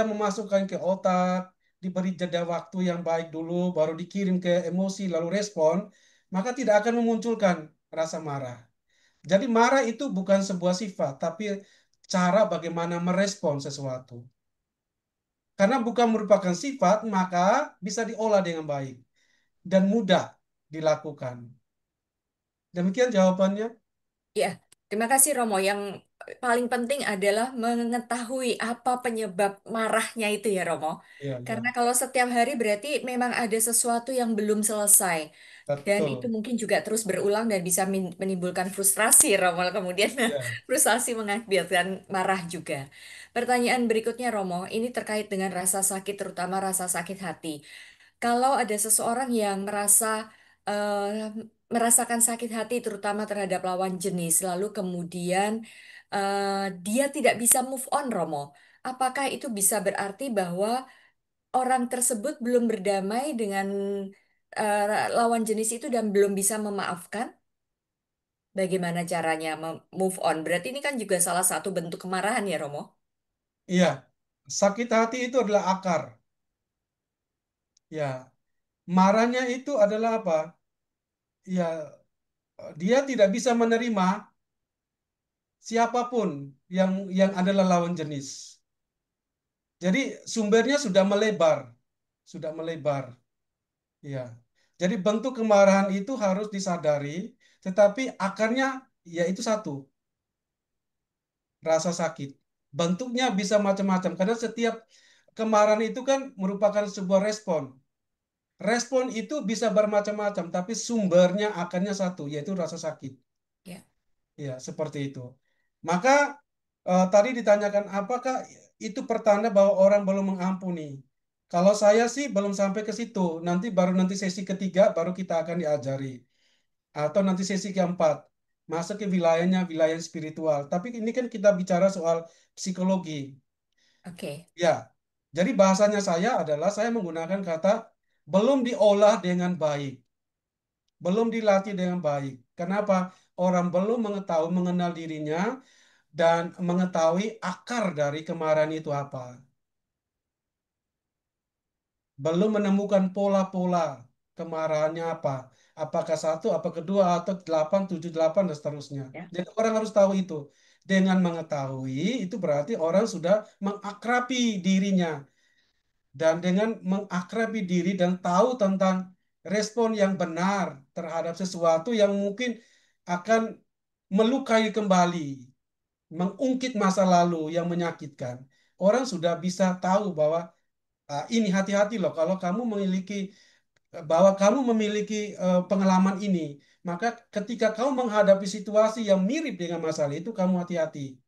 memasukkan ke otak, diberi jeda waktu yang baik dulu, baru dikirim ke emosi, lalu respon, maka tidak akan memunculkan rasa marah. Jadi marah itu bukan sebuah sifat, tapi cara bagaimana merespon sesuatu. Karena bukan merupakan sifat, maka bisa diolah dengan baik dan mudah dilakukan. Demikian jawabannya. Ya, terima kasih Romo. Yang paling penting adalah mengetahui apa penyebab marahnya itu ya Romo. Iya, Karena iya, kalau setiap hari berarti memang ada sesuatu yang belum selesai. Dan itu betul. mungkin juga terus berulang dan bisa menimbulkan frustrasi Romo. Kemudian Ya, frustasi mengakibatkan marah juga. Pertanyaan berikutnya Romo, ini terkait dengan rasa sakit, terutama rasa sakit hati. Kalau ada seseorang yang merasa merasakan sakit hati terutama terhadap lawan jenis, lalu kemudian dia tidak bisa move on, Romo. Apakah itu bisa berarti bahwa orang tersebut belum berdamai dengan lawan jenis itu dan belum bisa memaafkan? Bagaimana caranya move on? Berarti ini kan juga salah satu bentuk kemarahan ya, Romo? Iya, sakit hati itu adalah akar. Ya, marahnya itu adalah apa? Ya, dia tidak bisa menerima siapapun yang adalah lawan jenis. Jadi sumbernya sudah melebar, sudah melebar. Ya. Jadi bentuk kemarahan itu harus disadari, tetapi akarnya yaitu satu, rasa sakit. Bentuknya bisa macam-macam karena setiap kemarahan itu kan merupakan sebuah respon. Respon itu bisa bermacam-macam, tapi sumbernya akarnya satu, yaitu rasa sakit. Ya. Ya, seperti itu. Maka tadi ditanyakan apakah itu pertanda bahwa orang belum mengampuni. Kalau saya sih belum sampai ke situ. Nanti sesi ketiga baru kita akan diajari. Atau nanti sesi keempat masuk ke wilayahnya wilayah spiritual. Tapi ini kan kita bicara soal psikologi. Oke. Ya. Jadi bahasanya saya adalah saya menggunakan kata belum diolah dengan baik, belum dilatih dengan baik. Kenapa? Orang belum mengetahui mengenal dirinya dan mengetahui akar dari kemarahan itu apa. Belum menemukan pola-pola kemarahannya apa. Apakah satu, apa kedua, atau delapan, tujuh, delapan, dan seterusnya. Ya. Jadi orang harus tahu itu. Dengan mengetahui, itu berarti orang sudah mengakrabi dirinya. Dan dengan mengakrabi diri dan tahu tentang respon yang benar terhadap sesuatu yang mungkin akan melukai kembali, mengungkit masa lalu yang menyakitkan. Orang sudah bisa tahu bahwa ini hati-hati loh kalau kamu memiliki bahwa kamu memiliki pengalaman ini, maka ketika kamu menghadapi situasi yang mirip dengan masalah itu, kamu hati-hati.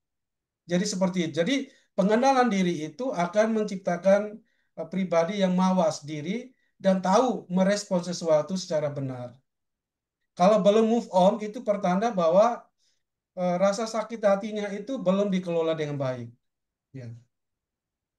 Jadi seperti itu. Jadi pengenalan diri itu akan menciptakan pribadi yang mawas diri dan tahu merespon sesuatu secara benar. Kalau belum move on, itu pertanda bahwa rasa sakit hatinya itu belum dikelola dengan baik. Ya.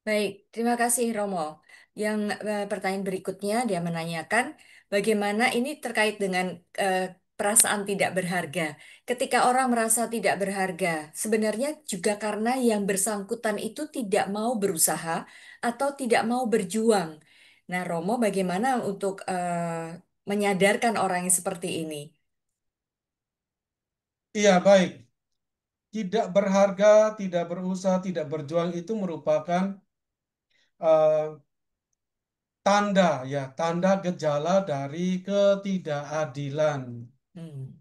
Baik, terima kasih Romo. Yang pertanyaan berikutnya dia menanyakan bagaimana ini terkait dengan eh, perasaan tidak berharga. Ketika orang merasa tidak berharga, sebenarnya juga karena yang bersangkutan itu tidak mau berusaha atau tidak mau berjuang. Nah, Romo, bagaimana untuk menyadarkan orang yang seperti ini? Iya, baik. Tidak berharga, tidak berusaha, tidak berjuang itu merupakan eh, tanda ya, tanda gejala dari ketidakadilan. Hmm.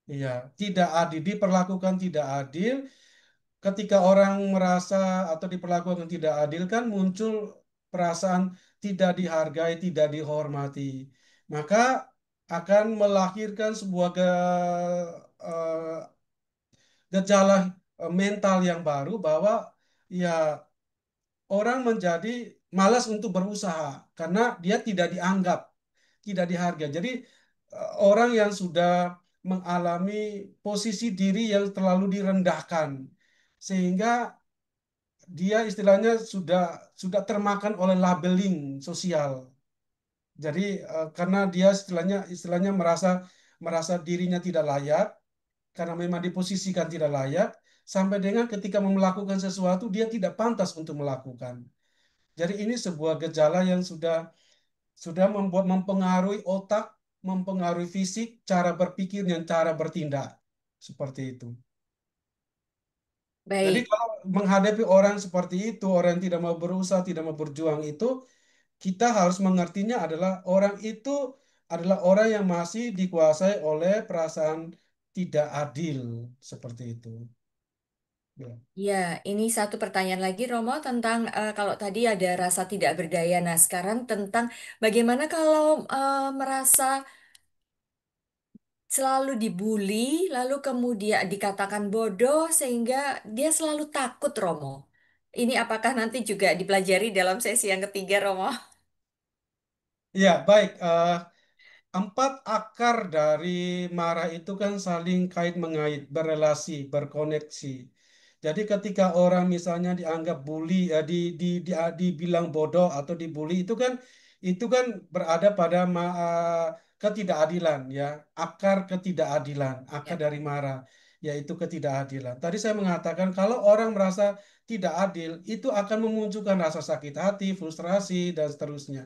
Iya, tidak adil, diperlakukan tidak adil. Ketika orang merasa atau diperlakukan tidak adil kan muncul perasaan tidak dihargai, tidak dihormati. Maka akan melahirkan sebuah gejala mental yang baru bahwa ya orang menjadi malas untuk berusaha karena dia tidak dianggap, tidak dihargai. Jadi orang yang sudah mengalami posisi diri yang terlalu direndahkan sehingga dia istilahnya sudah termakan oleh labeling sosial. Jadi karena dia istilahnya merasa merasa dirinya tidak layak karena memang diposisikan tidak layak sampai dengan ketika melakukan sesuatu dia tidak pantas untuk melakukan. Jadi ini sebuah gejala yang sudah membuat mempengaruhi otak, mempengaruhi fisik, cara berpikir dan cara bertindak. Seperti itu. Jadi Baik. kalau menghadapi orang seperti itu, orang yang tidak mau berusaha, tidak mau berjuang itu, kita harus mengertinya adalah orang itu adalah orang yang masih dikuasai oleh perasaan tidak adil. Seperti itu. Ya. Ya, ini satu pertanyaan lagi Romo tentang kalau tadi ada rasa tidak berdaya. Nah, sekarang tentang bagaimana kalau merasa selalu dibully, lalu kemudian dikatakan bodoh sehingga dia selalu takut Romo. Ini apakah nanti juga dipelajari dalam sesi yang ketiga Romo? Ya, baik. empat akar dari marah itu kan saling kait mengait, berrelasi, berkoneksi. Jadi ketika orang misalnya dianggap bully, dibilang bodoh atau dibully itu kan berada pada ketidakadilan ya, akar ketidakadilan, akar Ya. dari marah yaitu ketidakadilan. Tadi saya mengatakan kalau orang merasa tidak adil itu akan memunculkan rasa sakit hati, frustrasi dan seterusnya.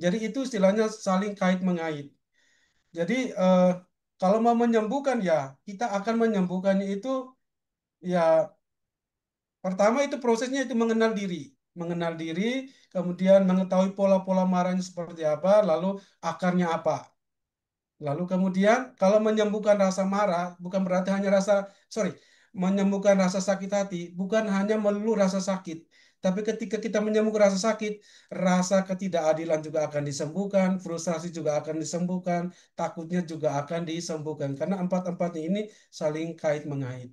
Jadi itu istilahnya saling kait mengait. Jadi kalau mau menyembuhkan ya kita akan menyembuhkannya itu ya pertama itu prosesnya itu mengenal diri, kemudian mengetahui pola-pola marahnya seperti apa, lalu akarnya apa. Lalu kemudian kalau menyembuhkan rasa marah bukan berarti hanya sorry, menyembuhkan rasa sakit hati bukan hanya melulu rasa sakit. Tapi ketika kita menyembuhkan rasa sakit, rasa ketidakadilan juga akan disembuhkan, frustrasi juga akan disembuhkan, takutnya juga akan disembuhkan. Karena empat-empatnya ini saling kait mengait.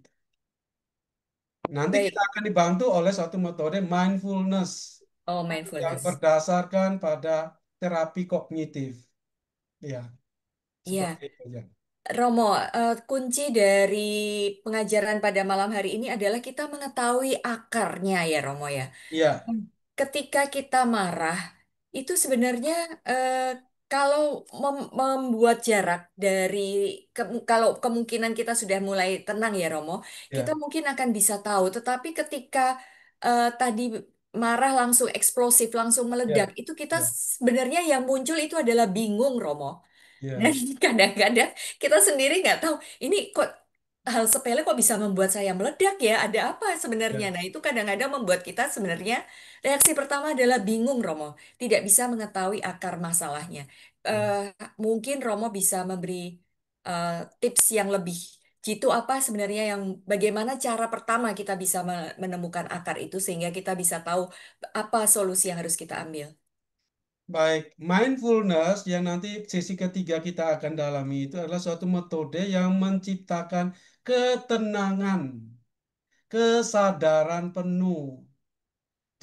Nanti kita Baik. akan dibantu oleh suatu metode mindfulness Oh, yang mindfulness. berdasarkan pada terapi kognitif. Ya, Iya. seperti itu ya. Romo, kunci dari pengajaran pada malam hari ini adalah kita mengetahui akarnya ya, Romo ya. Iya, Ketika kita marah, itu sebenarnya eh, kalau membuat jarak dari kalau kemungkinan kita sudah mulai tenang ya, Romo, kita ya, mungkin akan bisa tahu. Tetapi ketika tadi marah langsung eksplosif, langsung meledak, ya, itu kita ya, sebenarnya yang muncul itu adalah bingung, Romo. Dan ya, kadang-kadang kita sendiri nggak tahu ini kok hal sepele kok bisa membuat saya meledak ya. Ada apa sebenarnya? ya. Nah, itu kadang-kadang membuat kita sebenarnya reaksi pertama adalah bingung, Romo. Tidak bisa mengetahui akar masalahnya. Ya. Eh, Mungkin Romo bisa memberi eh, tips yang lebih jitu apa sebenarnya yang bagaimana cara pertama kita bisa menemukan akar itu sehingga kita bisa tahu apa solusi yang harus kita ambil. Baik, mindfulness yang nanti sesi ketiga kita akan dalami itu adalah suatu metode yang menciptakan ketenangan, kesadaran penuh.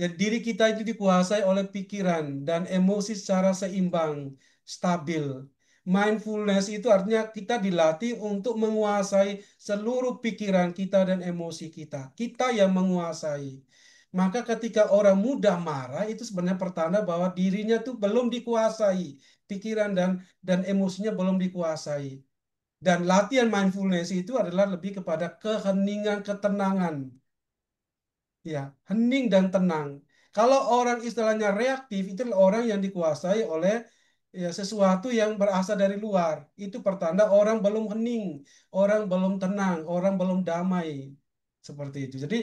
Jadi diri kita itu dikuasai oleh pikiran dan emosi secara seimbang, stabil. Mindfulness itu artinya kita dilatih untuk menguasai seluruh pikiran kita dan emosi kita. Kita yang menguasai. Maka ketika orang mudah marah itu sebenarnya pertanda bahwa dirinya tuh belum dikuasai. Pikiran dan emosinya belum dikuasai. Dan latihan mindfulness itu adalah lebih kepada keheningan, ketenangan. Ya, hening dan tenang. Kalau orang istilahnya reaktif, itu adalah orang yang dikuasai oleh ya, sesuatu yang berasal dari luar. Itu pertanda orang belum hening, orang belum tenang, orang belum damai. Seperti itu. Jadi,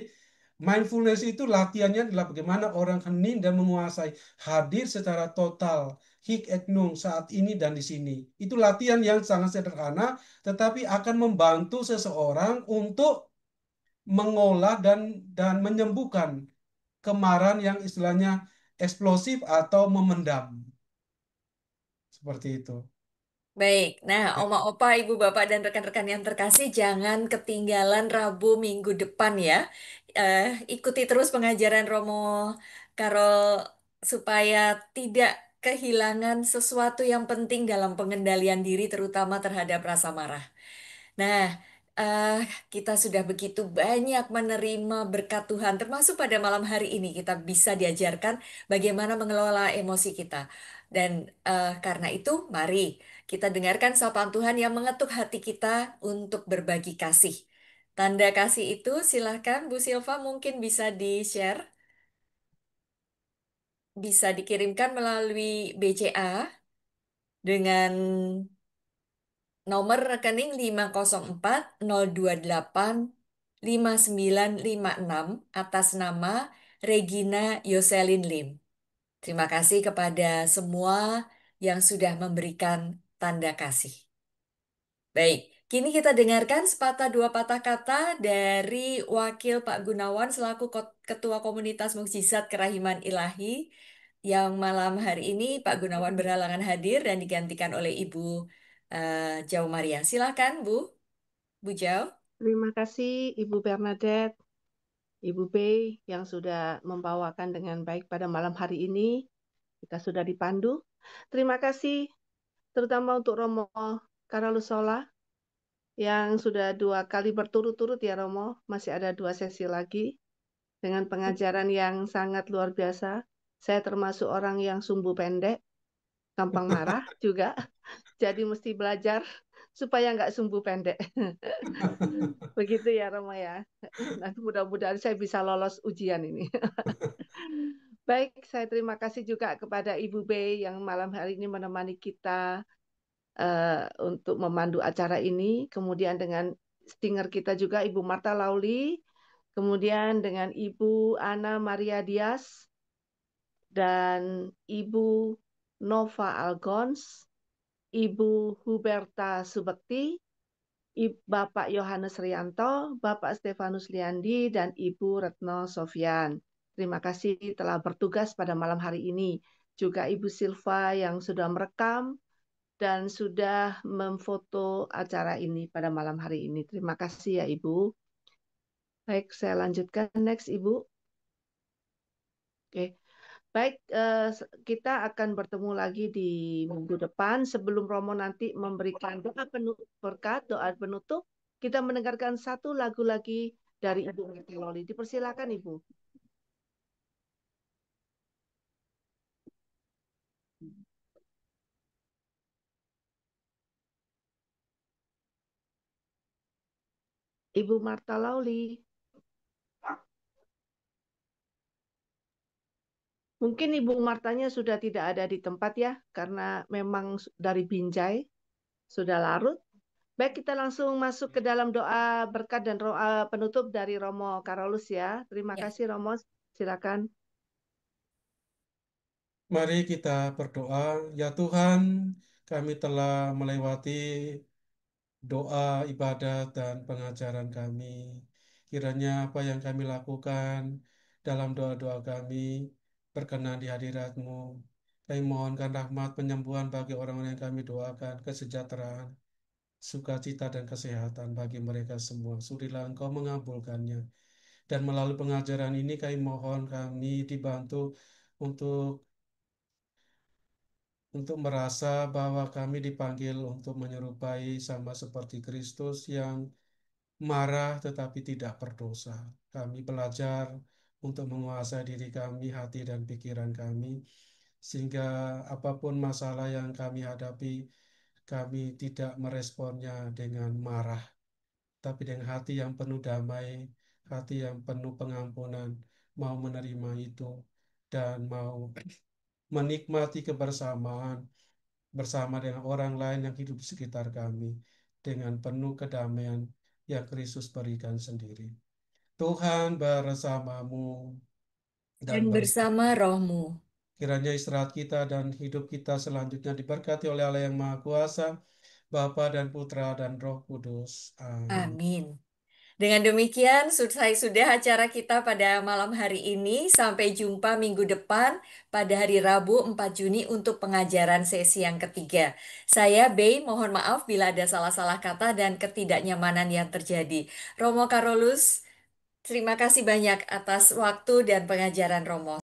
mindfulness itu latihannya adalah bagaimana orang hening dan menguasai, hadir secara total, hik ek nung saat ini dan di sini. Itu latihan yang sangat sederhana, tetapi akan membantu seseorang untuk mengolah dan menyembuhkan kemarahan yang istilahnya eksplosif atau memendam. Seperti itu. Baik, nah Ya, Oma Opa, Ibu Bapak dan rekan-rekan yang terkasih jangan ketinggalan Rabu minggu depan ya. Eh, Ikuti terus pengajaran Romo Karol supaya tidak kehilangan sesuatu yang penting dalam pengendalian diri terutama terhadap rasa marah. Nah, eh, kita sudah begitu banyak menerima berkat Tuhan, termasuk pada malam hari ini kita bisa diajarkan bagaimana mengelola emosi kita. Dan karena itu, mari kita dengarkan sapaan Tuhan yang mengetuk hati kita untuk berbagi kasih. Tanda kasih itu silahkan Bu Silva mungkin bisa di-share, bisa dikirimkan melalui BCA dengan nomor rekening 504 028 5956 atas nama Regina Yoselin Lim. Terima kasih kepada semua yang sudah memberikan tanda kasih. Baik, kini kita dengarkan sepatah dua patah kata dari Wakil Pak Gunawan selaku Ketua Komunitas Mukjizat Kerahiman Ilahi yang malam hari ini Pak Gunawan berhalangan hadir dan digantikan oleh Ibu Jau Maria. Silakan Bu Jau. Terima kasih Ibu Bernadette, Ibu B yang sudah membawakan dengan baik pada malam hari ini. Kita sudah dipandu. Terima kasih terutama untuk Romo Karalusola yang sudah 2 kali berturut-turut ya Romo, masih ada 2 sesi lagi dengan pengajaran yang sangat luar biasa. Saya termasuk orang yang sumbu pendek, gampang marah juga, jadi mesti belajar supaya nggak sumbu pendek. Begitu ya Romo ya. Nanti mudah-mudahan saya bisa lolos ujian ini. Baik, saya terima kasih juga kepada Ibu B yang malam hari ini menemani kita untuk memandu acara ini. Kemudian dengan stinger kita juga Ibu Marta Lauli, kemudian dengan Ibu Ana Maria Dias dan Ibu Nova Algons, Ibu Huberta Subekti, Bapak Yohanes Rianto, Bapak Stefanus Liandi, dan Ibu Retno Sofyan. Terima kasih telah bertugas pada malam hari ini. Juga Ibu Silva yang sudah merekam dan sudah memfoto acara ini pada malam hari ini. Terima kasih ya Ibu. Baik, saya lanjutkan next Ibu. Oke. Baik, kita akan bertemu lagi di minggu depan. Sebelum Romo nanti memberikan doa berkat, doa penutup, kita mendengarkan satu lagu lagi dari Ibu Marta Loli. Dipersilakan Ibu. Ibu Marta Loli. Mungkin Ibu Martanya sudah tidak ada di tempat ya, karena memang dari Binjai, sudah larut. Baik, kita langsung masuk ke dalam doa berkat dan doa penutup dari Romo Karolus ya. Terima Ya. kasih Romo, silakan. Mari kita berdoa. Ya Tuhan, kami telah melewati doa, ibadat, dan pengajaran kami. Kiranya apa yang kami lakukan dalam doa-doa kami berkenan di hadirat-Mu. Kami mohonkan rahmat penyembuhan bagi orang-orang yang kami doakan, kesejahteraan, sukacita, dan kesehatan bagi mereka semua. Surilah Engkau mengabulkannya. Dan melalui pengajaran ini kami mohon kami dibantu untuk merasa bahwa kami dipanggil untuk menyerupai sama seperti Kristus yang marah tetapi tidak berdosa. Kami belajar untuk menguasai diri kami, hati dan pikiran kami, sehingga apapun masalah yang kami hadapi, kami tidak meresponnya dengan marah, tapi dengan hati yang penuh damai, hati yang penuh pengampunan, mau menerima itu dan mau menikmati kebersamaan bersama dengan orang lain yang hidup di sekitar kami dengan penuh kedamaian yang Kristus berikan sendiri. Tuhan bersamamu dan Dan bersama rohmu. kiranya istirahat kita dan hidup kita selanjutnya diberkati oleh Allah yang Maha Kuasa, Bapa dan Putra dan Roh Kudus. Amin. Amin. Dengan demikian, selesai sudah acara kita pada malam hari ini. Sampai jumpa minggu depan pada hari Rabu 4 Juni untuk pengajaran sesi yang ketiga. Saya Bey, mohon maaf bila ada salah-salah kata dan ketidaknyamanan yang terjadi. Romo Karolus, terima kasih banyak atas waktu dan pengajaran Romo.